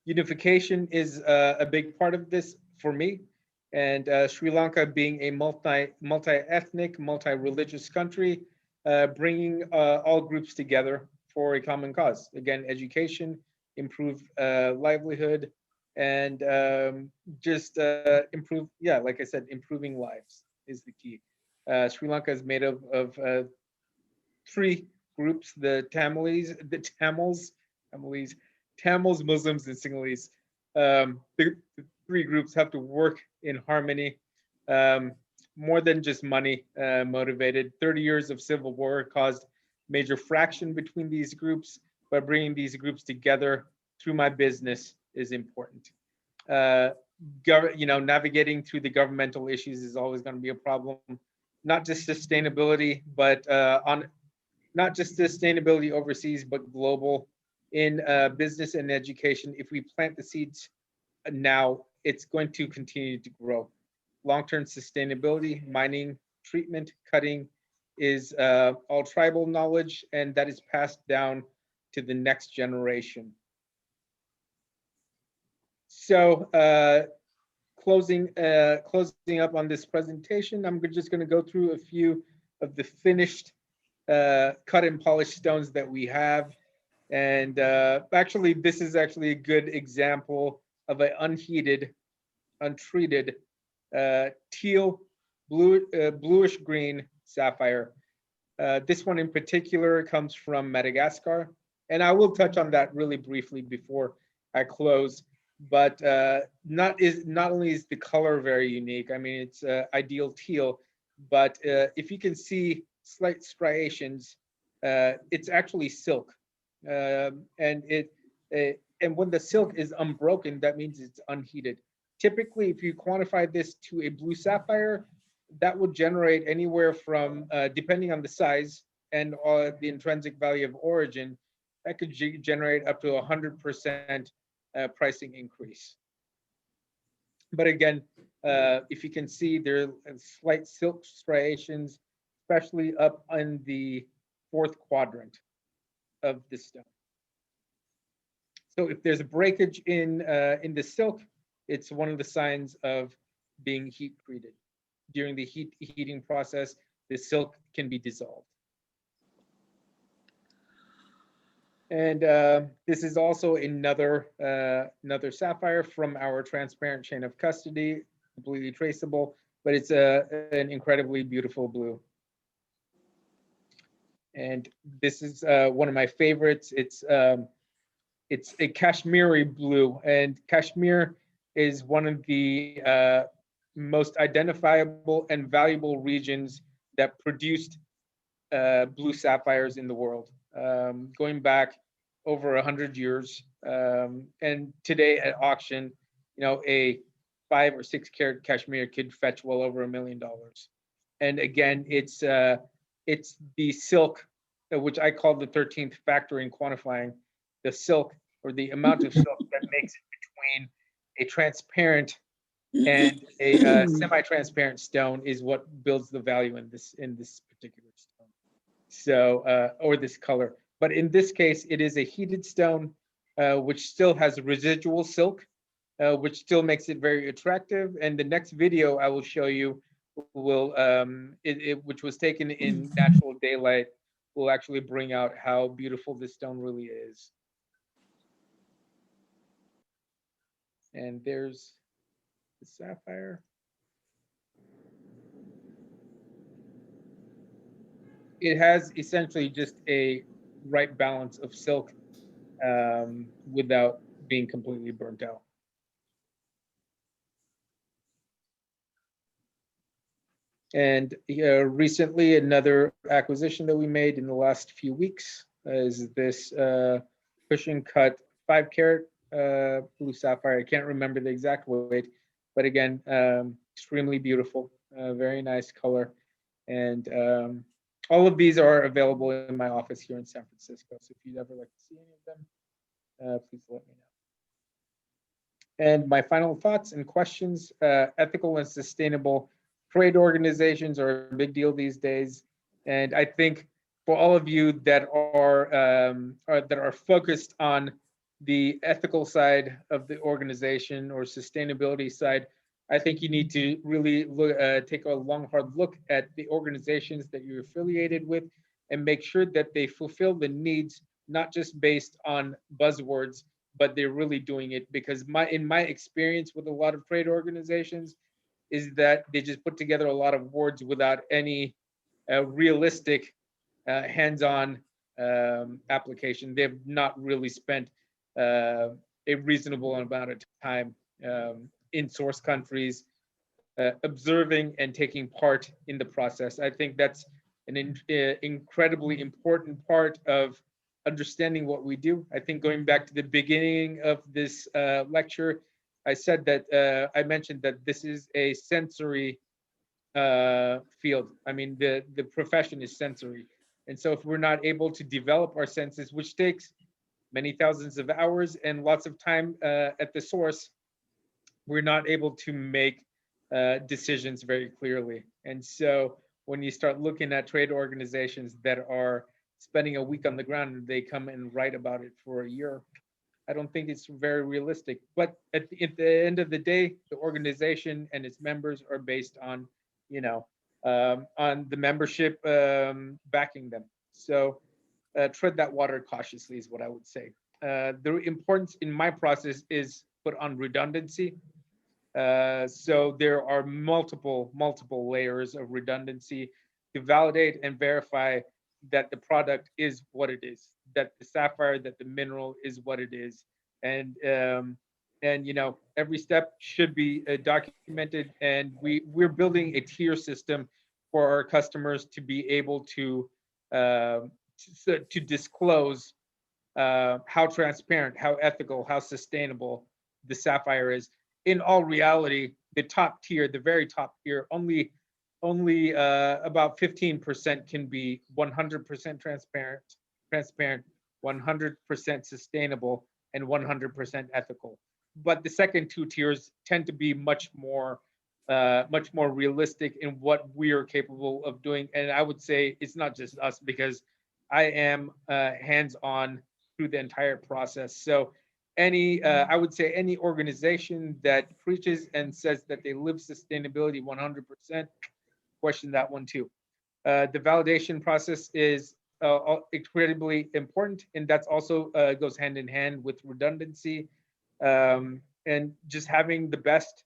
Unification is a big part of this for me, and Sri Lanka being a multi-ethnic, multi-religious country, bringing all groups together for a common cause. Again, education, improve livelihood, and just improve, like I said, improving lives is the key. Sri Lanka is made of 3 groups: the Tamils, Muslims, and Sinhalese. The 3 groups have to work in harmony, more than just money motivated. 30 years of civil war caused major fraction between these groups, but bringing these groups together through my business is important. Navigating through the governmental issues is always going to be a problem. Not just sustainability, but not just sustainability overseas, but global in business and education. If we plant the seeds now, it's going to continue to grow. Long-term sustainability, mining, treatment, cutting is all tribal knowledge, and that is passed down to the next generation. So closing up on this presentation, I'm just going to go through a few of the finished cut and polished stones that we have. And actually, this is actually a good example of an unheated, untreated teal, bluish green sapphire. This one in particular comes from Madagascar. And I will touch on that really briefly before I close. But not only is the color very unique, I mean, it's ideal teal, but if you can see slight striations, it's actually silk. And when the silk is unbroken, that means it's unheated. Typically, if you quantify this to a blue sapphire, that would generate anywhere from, depending on the size and the intrinsic value of origin, that could generate up to 100% pricing increase. But again, if you can see, there are slight silk striations, especially up in the fourth quadrant of the stone. So if there's a breakage in the silk, it's one of the signs of being heat treated. During the heating process, the silk can be dissolved. And this is also another sapphire from our transparent chain of custody, completely traceable, but it's an incredibly beautiful blue. And this is one of my favorites. It's a Kashmiri blue, and Kashmir is one of the most identifiable and valuable regions that produced blue sapphires in the world, going back over 100 years. And today at auction, a 5 or 6 carat Kashmir could fetch well over $1 million. And again, it's the silk, which I call the 13th factor in quantifying the silk, or the amount of silk that makes it between a transparent and a semi-transparent stone, is what builds the value in this particular stone. So, or this color. But in this case, it is a heated stone, which still has residual silk, which still makes it very attractive. And the next video I will show you will, which was taken in natural daylight, will actually bring out how beautiful this stone really is. And there's the sapphire. It has essentially just a right balance of silk, without being completely burnt out. And recently, another acquisition that we made in the last few weeks is this cushion cut 5 carat blue sapphire. I can't remember the exact weight, but again, extremely beautiful, very nice color. And all of these are available in my office here in San Francisco. So if you'd ever like to see any of them, please let me know. And my final thoughts and questions: ethical and sustainable trade organizations are a big deal these days. And I think for all of you that are focused on the ethical side of the organization or sustainability side, I think you need to really take a long, hard look at the organizations that you're affiliated with and make sure that they fulfill the needs, not just based on buzzwords, but they're really doing it. Because in my experience with a lot of trade organizations is that they just put together a lot of words without any realistic hands-on application. They've not really spent a reasonable amount of time in source countries, observing and taking part in the process. I think that's an incredibly important part of understanding what we do. I think going back to the beginning of this lecture, I said that I mentioned that this is a sensory field. I mean, the profession is sensory. And so if we're not able to develop our senses, which takes many thousands of hours and lots of time at the source, we're not able to make decisions very clearly. And so when you start looking at trade organizations that are spending a week on the ground and they come and write about it for a year, I don't think it's very realistic. But at the end of the day, the organization and its members are based on, on the membership backing them. So tread that water cautiously is what I would say. The importance in my process is put on redundancy. So there are multiple layers of redundancy to validate and verify that the product is what it is, that the sapphire, that the mineral is what it is, and every step should be documented. And we're building a tier system for our customers to be able to disclose how transparent, how ethical, how sustainable the sapphire is. In all reality, the top tier, the very top tier, only about 15% can be 100% transparent, 100% sustainable, and 100% ethical. But the second two tiers tend to be much more realistic in what we are capable of doing. And I would say it's not just us, because I am hands-on through the entire process. So I would say any organization that preaches and says that they live sustainability 100%, question that one too. The validation process is incredibly important, and that's also goes hand in hand with redundancy, and just having the best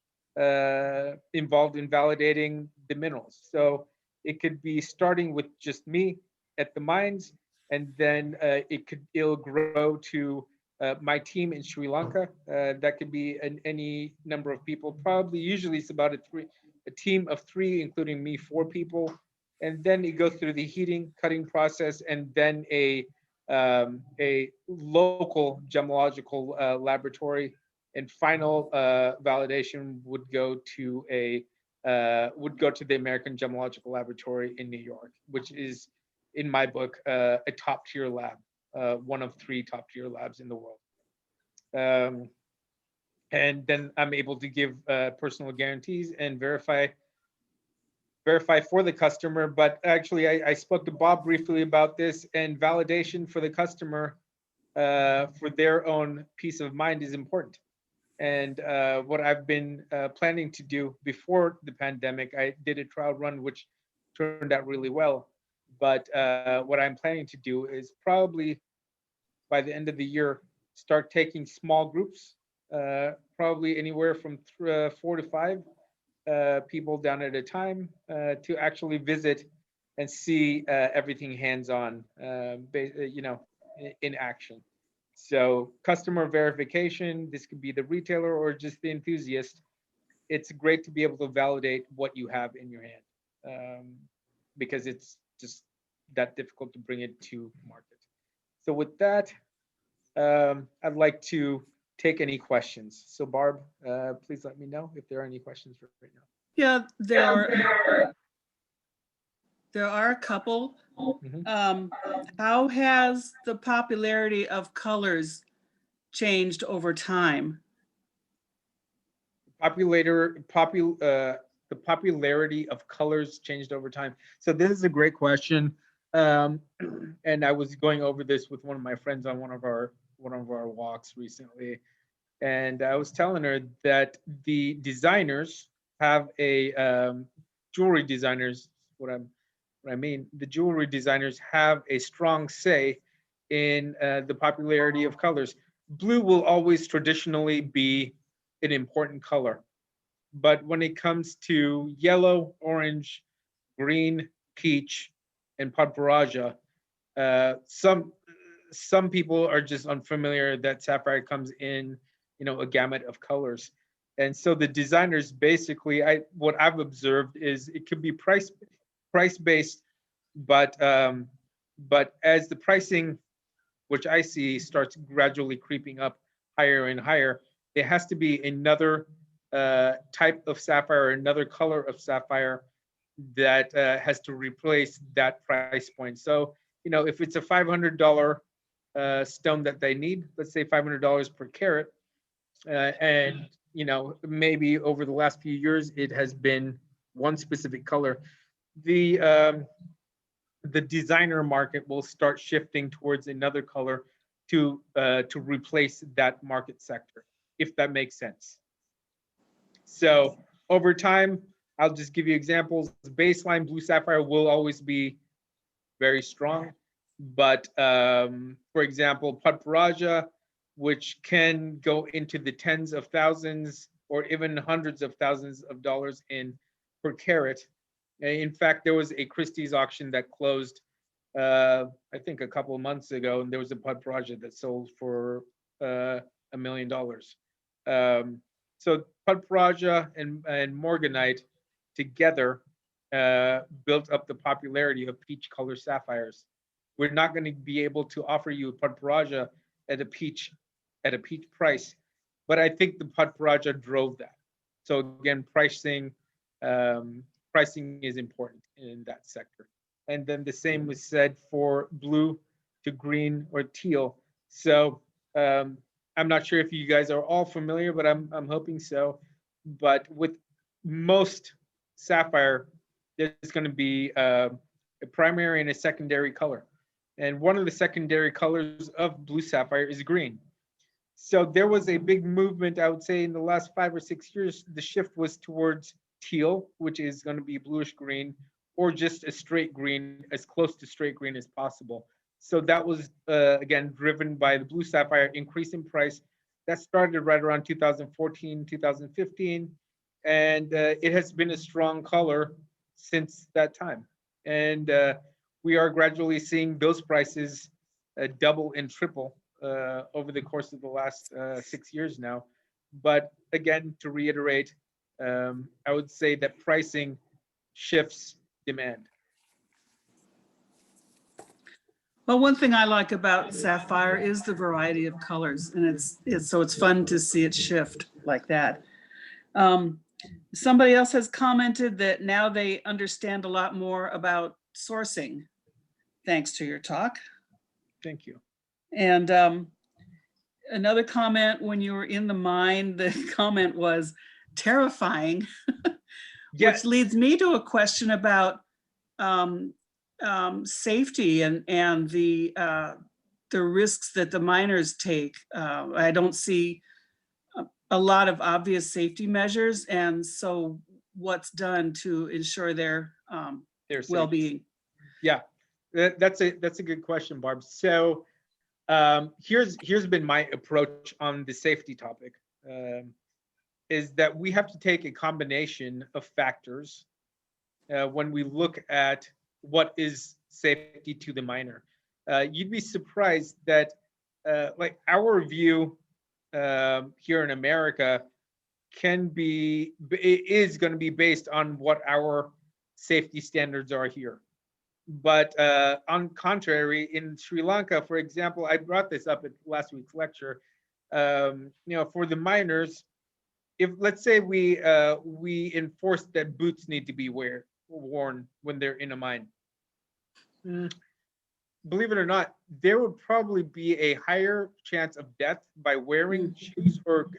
involved in validating the minerals. So it could be starting with just me at the mines, and then it'll grow to my team in Sri Lanka. That could be any number of people. Probably, usually it's about a team of 3, including me, 4 people. And then it goes through the heating, cutting process, and then a local gemological laboratory. And final validation would go to the American Gemological Laboratory in New York, which is, in my book, a top tier lab, one of 3 top tier labs in the world. And then I'm able to give personal guarantees and verify for the customer. But actually, I spoke to Bob briefly about this, and validation for the customer for their own peace of mind is important. And what I've been planning to do before the pandemic, I did a trial run, which turned out really well. But what I'm planning to do is probably by the end of the year, start taking small groups, probably anywhere from 4 to 5 people down at a time, to actually visit and see everything hands-on, in action. So customer verification, this could be the retailer or just the enthusiast. It's great to be able to validate what you have in your hand, because it's just that difficult to bring it to market. So with that, I'd like to take any questions. So Barb, please let me know if there are any questions right now. Yeah, there are a couple. How has the popularity of colors changed over time? The popularity of colors changed over time. So this is a great question. And I was going over this with one of my friends on one of our walks recently. And I was telling her that the designers have jewelry designers, the jewelry designers have a strong say in the popularity of colors. Blue will always traditionally be an important color. But when it comes to yellow, orange, green, peach, and purpuraja, some people are just unfamiliar that sapphire comes in, a gamut of colors. And so the designers basically, what I've observed is it could be price based, but as the pricing, which I see, starts gradually creeping up higher and higher, there has to be another type of sapphire, another color of sapphire that has to replace that price point. So, if it's a $500 stone that they need, let's say $500 per carat, and maybe over the last few years it has been one specific color, the designer market will start shifting towards another color to replace that market sector, if that makes sense. So over time, I'll just give you examples. Baseline blue sapphire will always be very strong. But for example, Patparaja, which can go into the tens of thousands or even hundreds of thousands of dollars in per carat. In fact, there was a Christie's auction that closed, I think, a couple of months ago, and there was a Patparaja that sold for $1 million. So Patparaja and Morganite together built up the popularity of peach color sapphires. We're not going to be able to offer you Patparaja at a peach price, but I think the Patparaja drove that. So again, pricing is important in that sector. And then the same was said for blue to green or teal. So I'm not sure if you guys are all familiar, but I'm hoping so. But with most sapphire, there's going to be a primary and a secondary color. And one of the secondary colors of blue sapphire is green. So there was a big movement, I would say, in the last 5 or 6 years. The shift was towards teal, which is going to be bluish green, or just a straight green, as close to straight green as possible. So that was, again, driven by the blue sapphire increase in price. That started right around 2014, 2015. And it has been a strong color since that time. And we are gradually seeing those prices double and triple over the course of the last 6 years now. But again, to reiterate, I would say that pricing shifts demand. Well, one thing I like about sapphire is the variety of colors, and it's fun to see it shift like that. Somebody else has commented that now they understand a lot more about sourcing, thanks to your talk. Thank you. And another comment, when you were in the mine, the comment was terrifying, Yes. which leads me to a question about safety and the risks that the miners take. I don't see a lot of obvious safety measures, and so what's done to ensure their well-being? Yeah, that's a good question, Barb. So here's been my approach on the safety topic, is that we have to take a combination of factors when we look at what is safety to the miner. You'd be surprised that like our view here in America is going to be based on what our safety standards are here. But on contrary, in Sri Lanka, for example, I brought this up at last week's lecture. For the miners, if let's say we enforce that boots need to be worn when they're in a mine, believe it or not, there would probably be a higher chance of death by wearing shoes or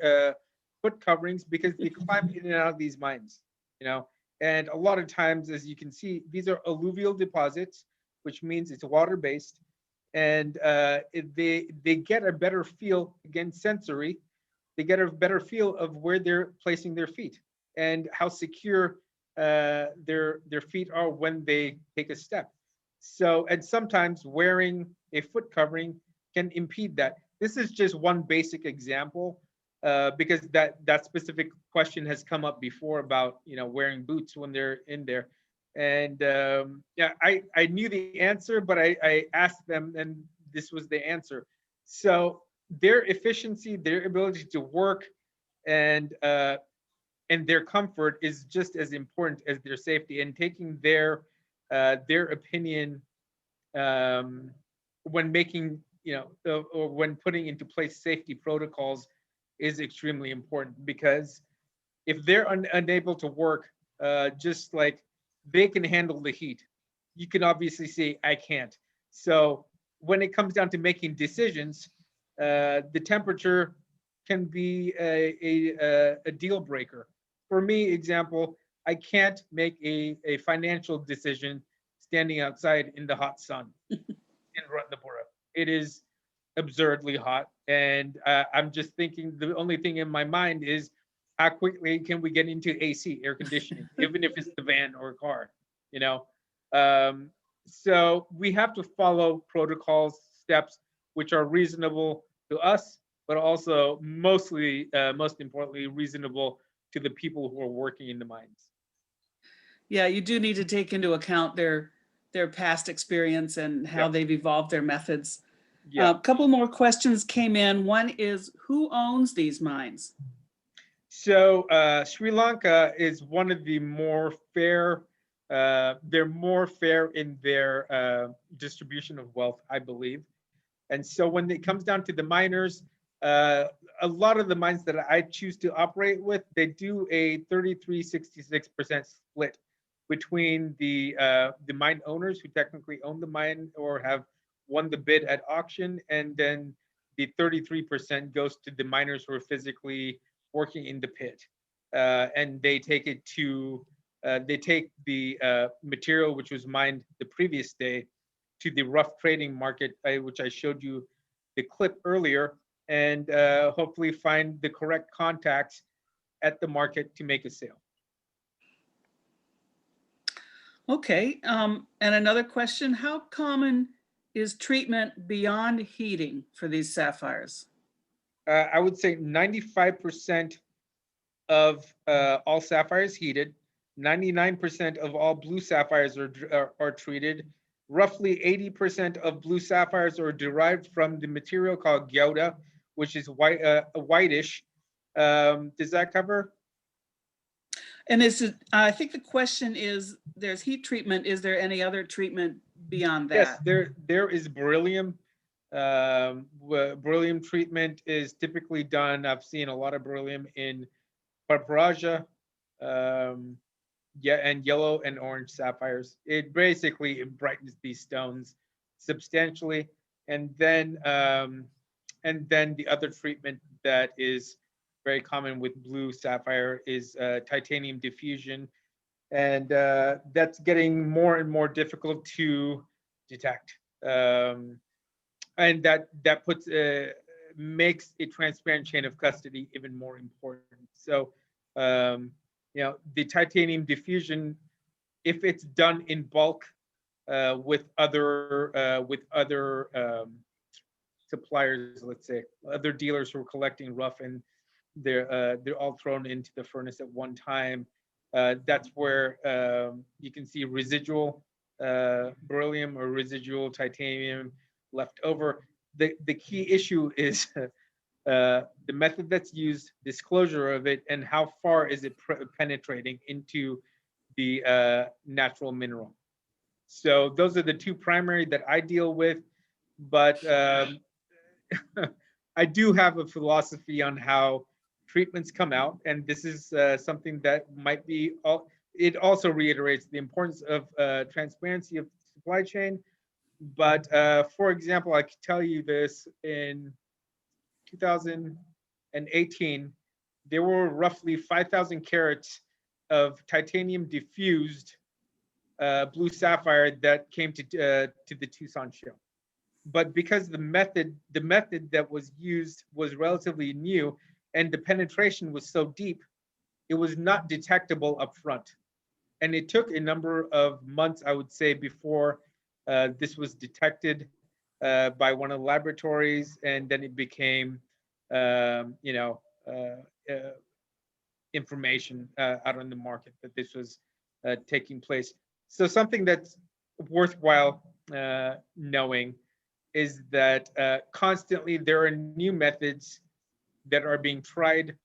foot coverings, because they climb in and out of these mines, and a lot of times, as you can see, these are alluvial deposits, which means it's water-based, and they get a better feel, again, sensory, they get a better feel of where they're placing their feet and how secure their feet are when they take a step. So, and sometimes wearing a foot covering can impede that. This is just one basic example, because that specific question has come up before about wearing boots when they're in there. And yeah, I knew the answer, but I asked them, and this was the answer. So their efficiency, their ability to work, and their comfort is just as important as their safety. And taking their opinion when making or when putting into place safety protocols is extremely important, because if they're unable to work, just like they can handle the heat, you can obviously say I can't. So when it comes down to making decisions, the temperature can be a deal breaker. For me, example, I can't make a financial decision standing outside in the hot sun in Ratnapura. It is absurdly hot, and I'm just thinking, the only thing in my mind is how quickly can we get into AC, air conditioning, even if it's the van or a car, So we have to follow protocols, steps, which are reasonable to us, but also most importantly, reasonable to the people who are working in the mines. Yeah, you do need to take into account their past experience and how Yep. they've evolved their methods. Yeah. A couple more questions came in. One is, who owns these mines? So Sri Lanka is one of the more fair. They're more fair in their distribution of wealth, I believe. And so when it comes down to the miners, a lot of the mines that I choose to operate with, they do a 33-66% split between the mine owners who technically own the mine or have won the bid at auction, and then the 33% goes to the miners who are physically working in the pit, and they take it to they take the material which was mined the previous day to the rough trading market, which I showed you the clip earlier, and hopefully find the correct contacts at the market to make a sale. Okay, and another question, how common is treatment beyond heating for these sapphires? I would say 95% of all sapphires heated, 99% of all blue sapphires are treated. Roughly 80% of blue sapphires are derived from the material called gyoda, which is whitish. Does that cover? And I think the question is, there's heat treatment. Is there any other treatment beyond that? Yes, there is beryllium. Beryllium treatment is typically done. I've seen a lot of beryllium in paparaja, yeah, and yellow and orange sapphires. It basically brightens these stones substantially, and then the other treatment that is very common with blue sapphire is titanium diffusion, and that's getting more and more difficult to detect, and that puts makes a transparent chain of custody even more important. So the titanium diffusion, if it's done in bulk with other suppliers, let's say other dealers who are collecting rough, and they're all thrown into the furnace at one time, that's where you can see residual beryllium or residual titanium left over. The key issue is the method that's used, disclosure of it, and how far is it penetrating into the natural mineral. So those are the two primary that I deal with, but I do have a philosophy on how treatments come out, and this is something that might be, it also reiterates the importance of transparency of supply chain. But for example, I could tell you this: in 2018, there were roughly 5,000 carats of titanium diffused blue sapphire that came to the Tucson show. But because the method that was used was relatively new and the penetration was so deep, it was not detectable up front. And it took a number of months, I would say, before this was detected by one of the laboratories, and then it became, information out on the market that this was taking place. So something that's worthwhile knowing is that constantly there are new methods that are being tried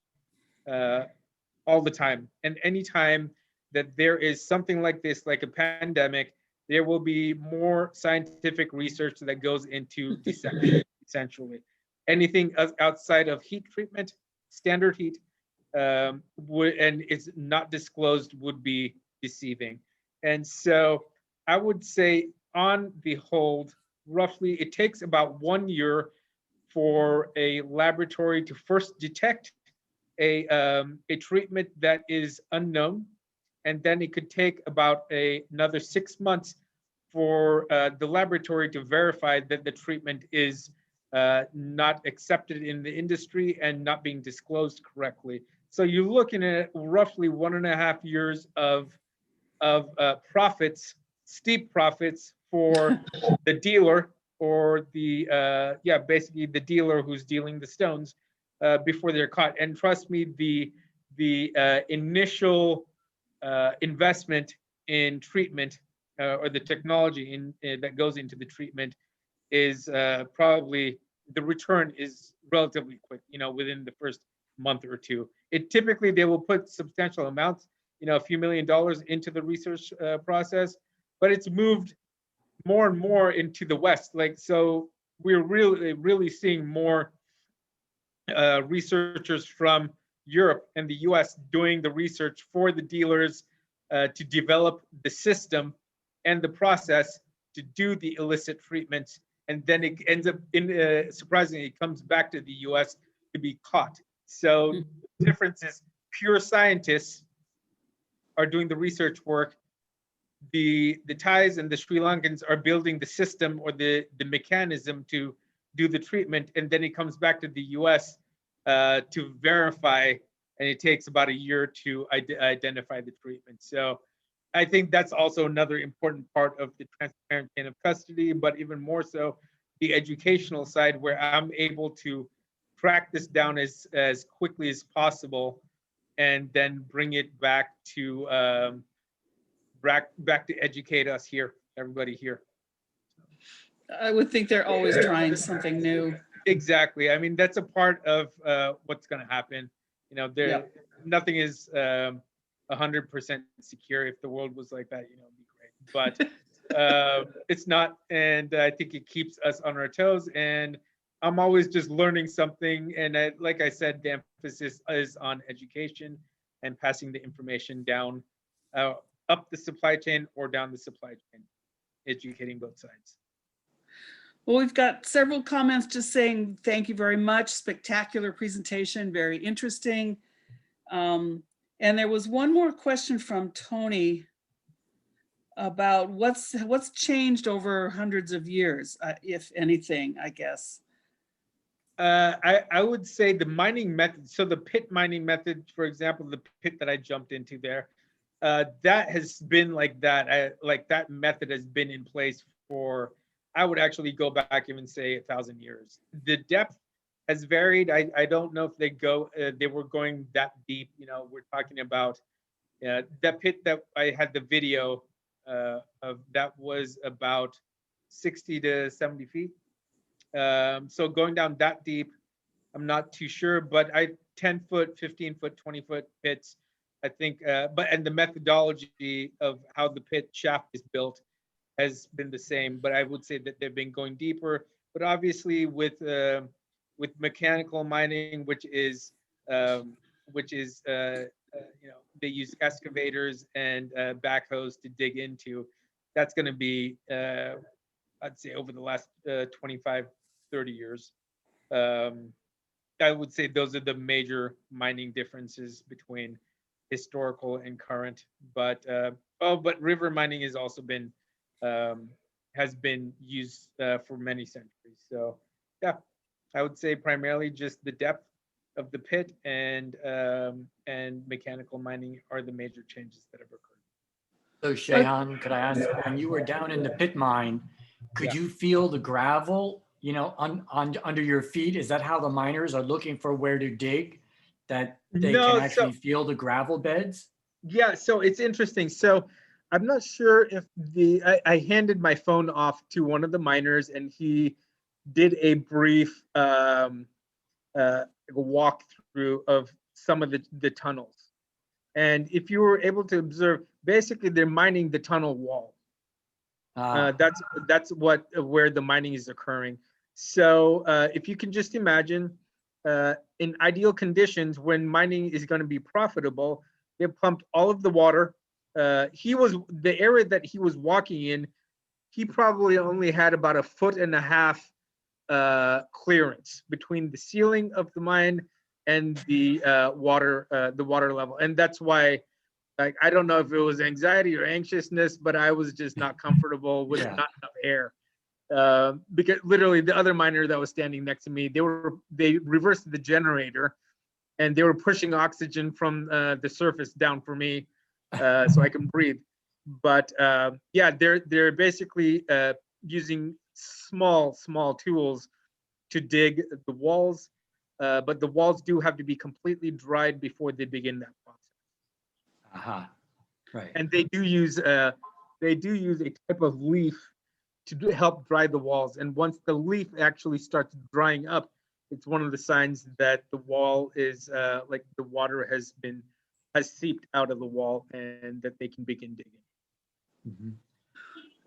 all the time. And anytime that there is something like this, like a pandemic, there will be more scientific research that goes into deception, essentially. Anything outside of heat treatment, standard heat, and it's not disclosed, would be deceiving. And so I would say, on the whole, roughly it takes about 1 year for a laboratory to first detect a treatment that is unknown, and then it could take about another 6 months for the laboratory to verify that the treatment is not accepted in the industry and not being disclosed correctly. So you're looking at roughly 1.5 years of profits steep profits for the dealer or the basically the dealer who's dealing the stones before they're caught. And trust me, the initial investment in treatment or the technology that goes into the treatment is probably, the return is relatively quick, within the first month or two. It typically, they will put substantial amounts, a few $1 million into the research process, but it's moved more and more into the West. So we're really seeing more researchers from Europe and the US doing the research for the dealers to develop the system and the process to do the illicit treatments. And then it ends up, surprisingly, it comes back to the US to be caught. So the difference is pure scientists are doing the research work. The Thais and the Sri Lankans are building the system or the mechanism to do the treatment, and then it comes back to the US to verify, and it takes about a year to identify the treatment. So I think that's also another important part of the transparent chain of custody, but even more so the educational side, where I'm able to track this down as quickly as possible and then bring it back to educate us here, everybody here. I would think they're always trying something new. Exactly. I mean, that's a part of what's going to happen. Nothing is 100% secure. If the world was like that, it'd be great. But it's not, and I think it keeps us on our toes. And I'm always just learning something. And like I said, the emphasis is on education and passing the information down, up the supply chain or down the supply chain, educating both sides. Well, we've got several comments just saying, thank you very much. Spectacular presentation, very interesting. And there was one more question from Tony about what's changed over hundreds of years, if anything, I guess. I would say the mining method. So the pit mining method, for example, the pit that I jumped into there, that has been like that. That method has been in place for, I would actually go back even say 1,000 years. The depth has varied. I don't know if they were going that deep. We're talking about that pit that I had the video of, that was about 60 to 70 feet. So going down that deep, I'm not too sure, but 10 foot, 15 foot, 20 foot pits, I think, and the methodology of how the pit shaft is built has been the same, but I would say that they've been going deeper. But obviously with mechanical mining, which is they use excavators and backhoes to dig into, that's going to be, I'd say, over the last 25, 30 years. I would say those are the major mining differences between historical and current. But river mining has also been used for many centuries. So yeah, I would say primarily just the depth of the pit and mechanical mining are the major changes that have occurred. So Sheahan, could I ask, when you were down in the pit mine, could you feel the gravel, under your feet? Is that how the miners are looking for where to dig, that they can actually feel the gravel beds? Yeah, so it's interesting. So I'm not sure if I handed my phone off to one of the miners, and he did a brief walkthrough of some of the tunnels. And if you were able to observe, basically they're mining the tunnel wall. That's where the mining is occurring. So if you can just imagine, in ideal conditions, when mining is going to be profitable, they pumped all of the water. The area that he was walking in, he probably only had about 1.5 feet clearance between the ceiling of the mine and the water level. And that's why, I don't know if it was anxiety or anxiousness, but I was just not comfortable with not enough air. Because literally the other miner that was standing next to me, they reversed the generator, and they were pushing oxygen from the surface down for me, so I can breathe. But yeah, they're basically using small tools to dig the walls, but the walls do have to be completely dried before they begin that process. Right. And they do use a type of leaf to help dry the walls. And once the leaf actually starts drying up, it's one of the signs that the wall is like the water has seeped out of the wall and that they can begin digging.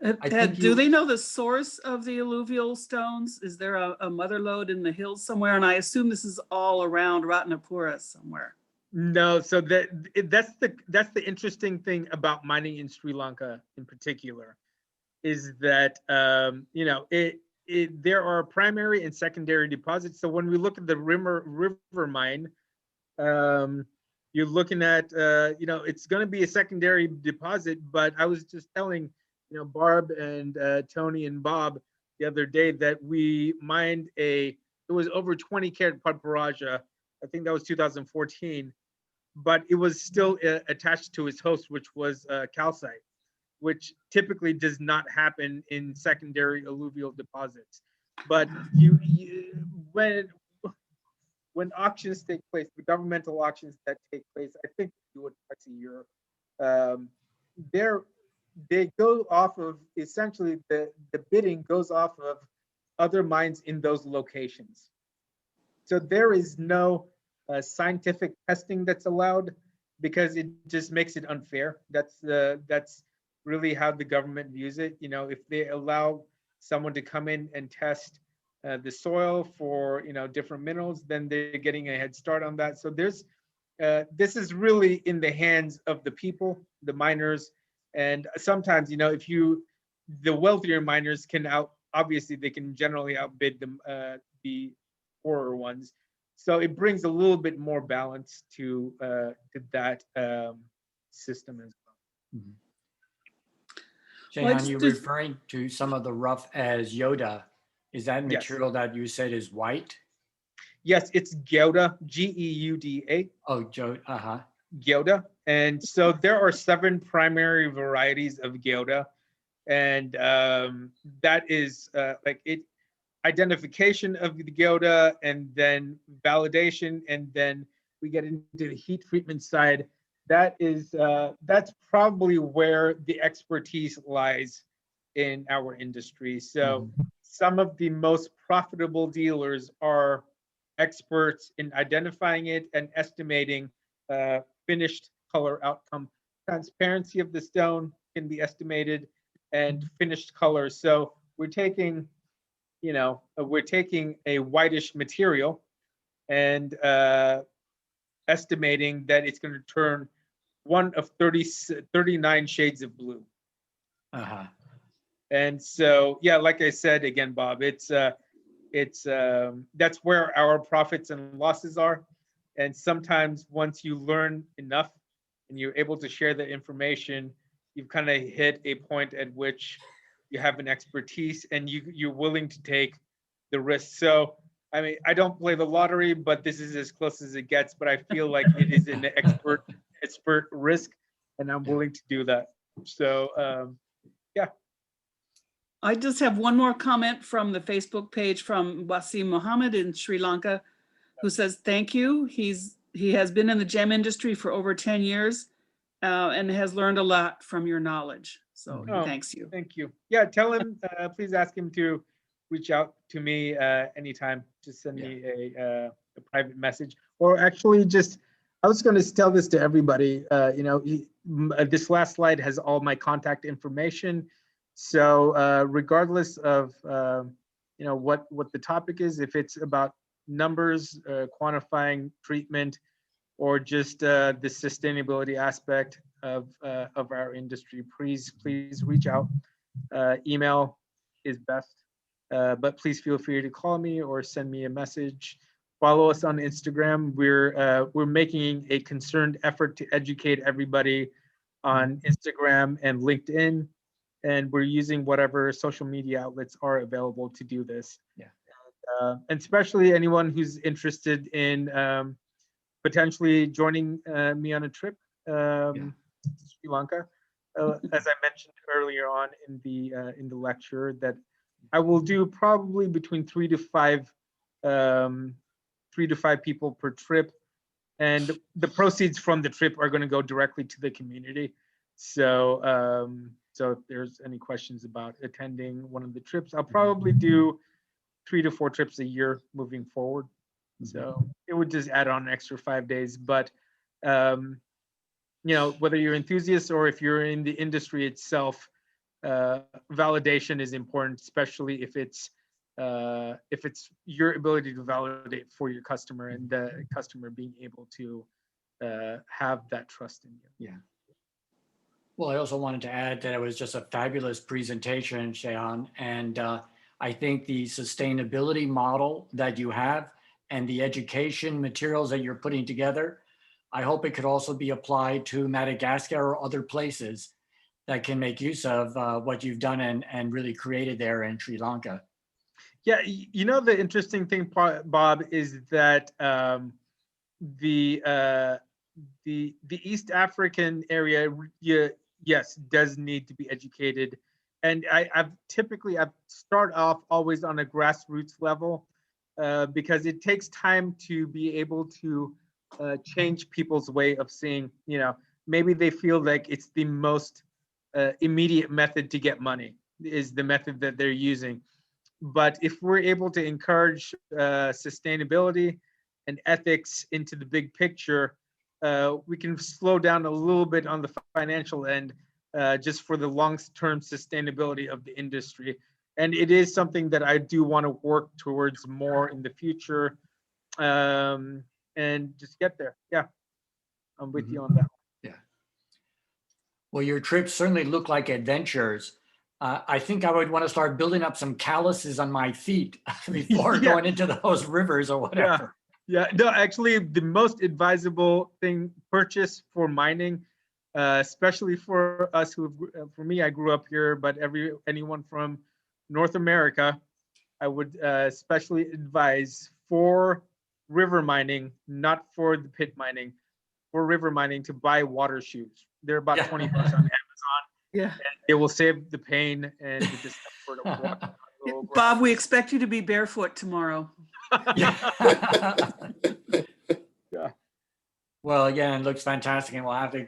I think Do you- they know the source of the alluvial stones? Is there a mother lode in the hills somewhere? And I assume this is all around Ratnapura somewhere. No, so that's the interesting thing about mining in Sri Lanka in particular, is that you know, there are primary and secondary deposits. So when we look at the river mine, you're looking at you know, it's going to be a secondary deposit. But I was just telling, you know, Barb and Tony and Bob the other day that we mined it was over 20 karat Padparaja. I think that was 2014, but it was still attached to its host, which was calcite, which typically does not happen in secondary alluvial deposits. But when auctions take place, the governmental auctions that take place, I think they do it twice a year. They go off of, essentially the bidding goes off of other mines in those locations. So there is no scientific testing that's allowed, because it just makes it unfair. That's really how the government views it. You know, if they allow someone to come in and test the soil for, you know, different minerals, then they're getting a head start on that. So there's this is really in the hands of the people, the miners, and sometimes, you know, the wealthier miners can obviously they can generally outbid the poorer ones. So it brings a little bit more balance to that system as well. Sheahan, you're referring to some of the rough as Yoda. Is that material that you said is white? Yes, it's Geuda, Geuda. Oh, Joe, Geuda. And so there are 7 primary varieties of Geuda. And that is like identification of the Geuda, and then validation, and then we get into the heat treatment side. That's probably where the expertise lies in our industry. So some of the most profitable dealers are experts in identifying it and estimating finished color outcome. Transparency of the stone can be estimated, and finished color. So we're taking, you know, a whitish material and estimating that it's going to turn one of 39 shades of blue. And so, yeah, like I said, again, Bob, it's that's where our profits and losses are. And sometimes once you learn enough and you're able to share the information, you've kind of hit a point at which you have an expertise and you're willing to take the risk. So, I mean, I don't play the lottery, but this is as close as it gets. But I feel like it is an expert risk, and I'm willing to do that. So, yeah. I just have one more comment from the Facebook page from Wasim Mohammed in Sri Lanka, who says, thank you. He has been in the gem industry for over 10 years and has learned a lot from your knowledge. So he thanks you. Thank you. Yeah, tell him, please ask him to reach out to me anytime. Just send me a private message, or actually just, I was going to tell this to everybody. You know, this last slide has all my contact information. So regardless of you know what the topic is, if it's about numbers, quantifying treatment, or just the sustainability aspect of our industry, please reach out. Email is best, but please feel free to call me or send me a message. Follow us on Instagram. We're making a concerned effort to educate everybody on Instagram and LinkedIn, and we're using whatever social media outlets are available to do this. And especially anyone who's interested in potentially joining me on a trip to Sri Lanka. as I mentioned earlier on in the lecture, that I will do probably between 3 to 5 people per trip, and the proceeds from the trip are going to go directly to the community. So, so if there's any questions about attending one of the trips, I'll probably do 3 to 4 trips a year moving forward. So it would just add on an extra 5 days. But you know, whether you're enthusiasts or if you're in the industry itself, validation is important, especially if it's your ability to validate for your customer and the customer being able to have that trust in you. Yeah. Well, I also wanted to add that it was just a fabulous presentation, Sheahan. And I think the sustainability model that you have and the education materials that you're putting together, I hope it could also be applied to Madagascar or other places that can make use of what you've done and really created there in Sri Lanka. Yeah, you know, the interesting thing, Bob, is that the East African area, yes, does need to be educated. And I've start off always on a grassroots level because it takes time to be able to change people's way of seeing. You know, maybe they feel like it's the most immediate method to get money is the method that they're using. But if we're able to encourage sustainability and ethics into the big picture, we can slow down a little bit on the financial end just for the long-term sustainability of the industry. And it is something that I do want to work towards more in the future and just get there. Yeah, I'm with you on that. Yeah. Well, your trips certainly look like adventures. I think I would want to start building up some calluses on my feet before Yeah. going into those rivers or whatever. Yeah, no, actually, the most advisable thing purchase for mining, especially for us for me, I grew up here, but anyone from North America, I would especially advise for river mining, not for the pit mining, for river mining to buy water shoes. They're about 20 bucks on Amazon. Yeah. It will save the pain and the discomfort of walking. Bob, we expect you to be barefoot tomorrow. Yeah. Yeah. Well, again, it looks fantastic, and we'll have to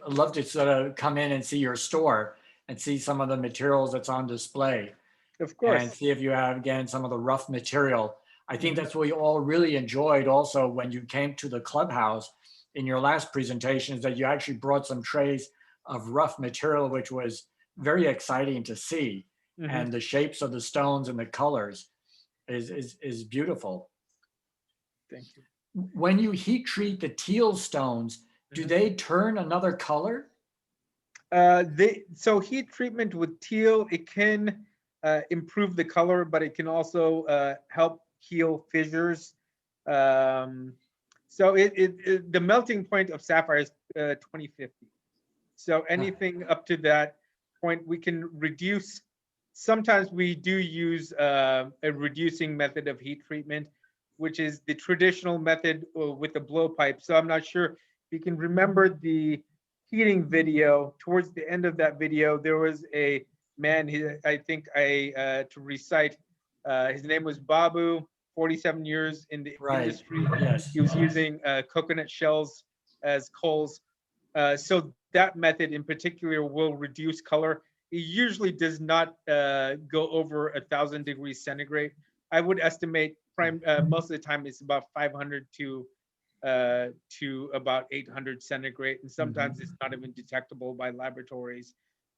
love to sort of come in and see your store and see some of the materials that's on display. Of course. And see if you have, again, some of the rough material. I think that's what we all really enjoyed also when you came to the clubhouse in your last presentations, that you actually brought some trays of rough material, which was very exciting to see. And the shapes of the stones and the colors is beautiful. Thank you. When you heat treat the teal stones, do they turn another color? So heat treatment with teal, it can improve the color, but it can also help heal fissures. So the melting point of sapphire is 2050. So anything up to that point, we can reduce. Sometimes we do use a reducing method of heat treatment, which is the traditional method with the blowpipe. So I'm not sure if you can remember the heating video. Towards the end of that video, there was a man, to recite, his name was Babu, 47 years in the industry. Yes. He was using coconut shells as coals. So that method in particular will reduce color. It usually does not go over 1,000 degrees centigrade. I would estimate most of the time it's about 500 to about 800 centigrade, and sometimes it's not even detectable by laboratories.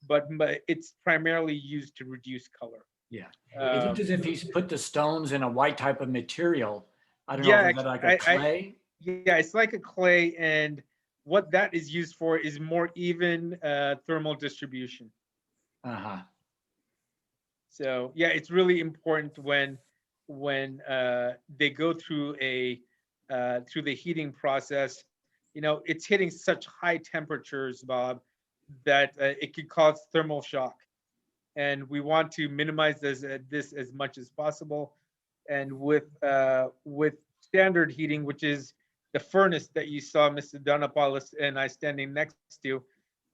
But it's primarily used to reduce color. Yeah. It looks as if he's put the stones in a white type of material. I don't know if it's like a clay. Yeah, it's like a clay, and what that is used for is more even thermal distribution. So yeah, it's really important when they go through through the heating process. You know, it's hitting such high temperatures, Bob, that it could cause thermal shock, and we want to minimize this as much as possible. And with standard heating, which is the furnace that you saw Mr. Donopoulos and I standing next to,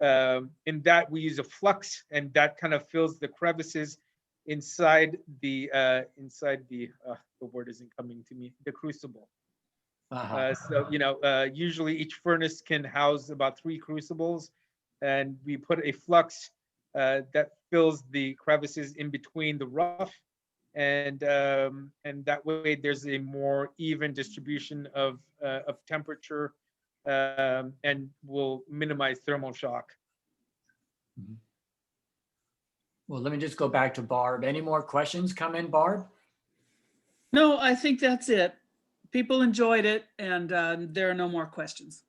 in that we use a flux, and that kind of fills the crevices inside the word isn't coming to me, the crucible. So usually each furnace can house about 3 crucibles, and we put a flux that fills the crevices in between the rough, and that way there's a more even distribution of temperature, and will minimize thermal shock. Well, let me just go back to Barb. Any more questions come in, Barb? No, I think that's it. People enjoyed it, and there are no more questions.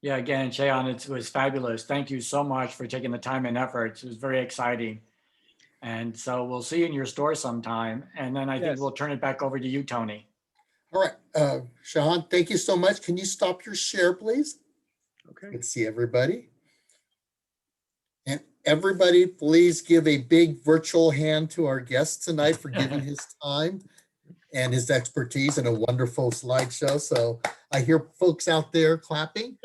Yeah, again, Sheahan, it was fabulous. Thank you so much for taking the time and effort. It was very exciting. And so we'll see you in your store sometime. And then I think Yes. we'll turn it back over to you, Tony. All right, Sheahan, thank you so much. Can you stop your share, please? Okay. Let's see everybody. And everybody, please give a big virtual hand to our guest tonight for giving his time and his expertise in a wonderful slideshow. So I hear folks out there clapping.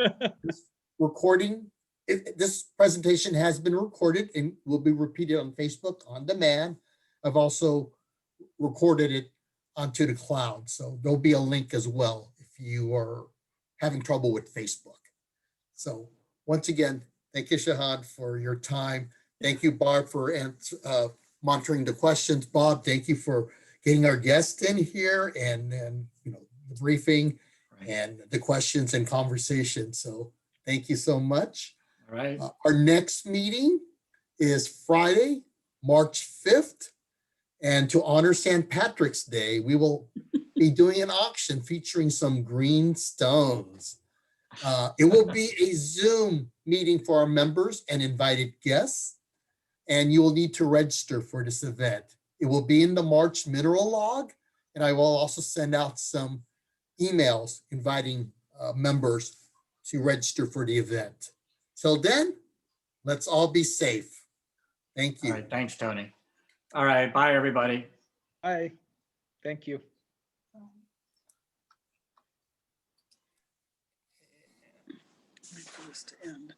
This recording, this presentation has been recorded and will be repeated on Facebook on demand. I've also recorded it onto the cloud. So there'll be a link as well if you are having trouble with Facebook. So once again, thank you, Sheahan, for your time. Thank you, Barb, for monitoring the questions. Bob, thank you for getting our guests in here and the briefing and the questions and conversation. So thank you so much. All right. Our next meeting is Friday, March 5th. And to honor St. Patrick's Day, we will be doing an auction featuring some green stones. It will be a Zoom meeting for our members and invited guests, and you will need to register for this event. It will be in the March mineral log, and I will also send out some emails inviting members to register for the event. Till then, let's all be safe. Thank you. All right. Thanks, Tony. All right. Bye, everybody. Bye. Thank you. Wait for this to end.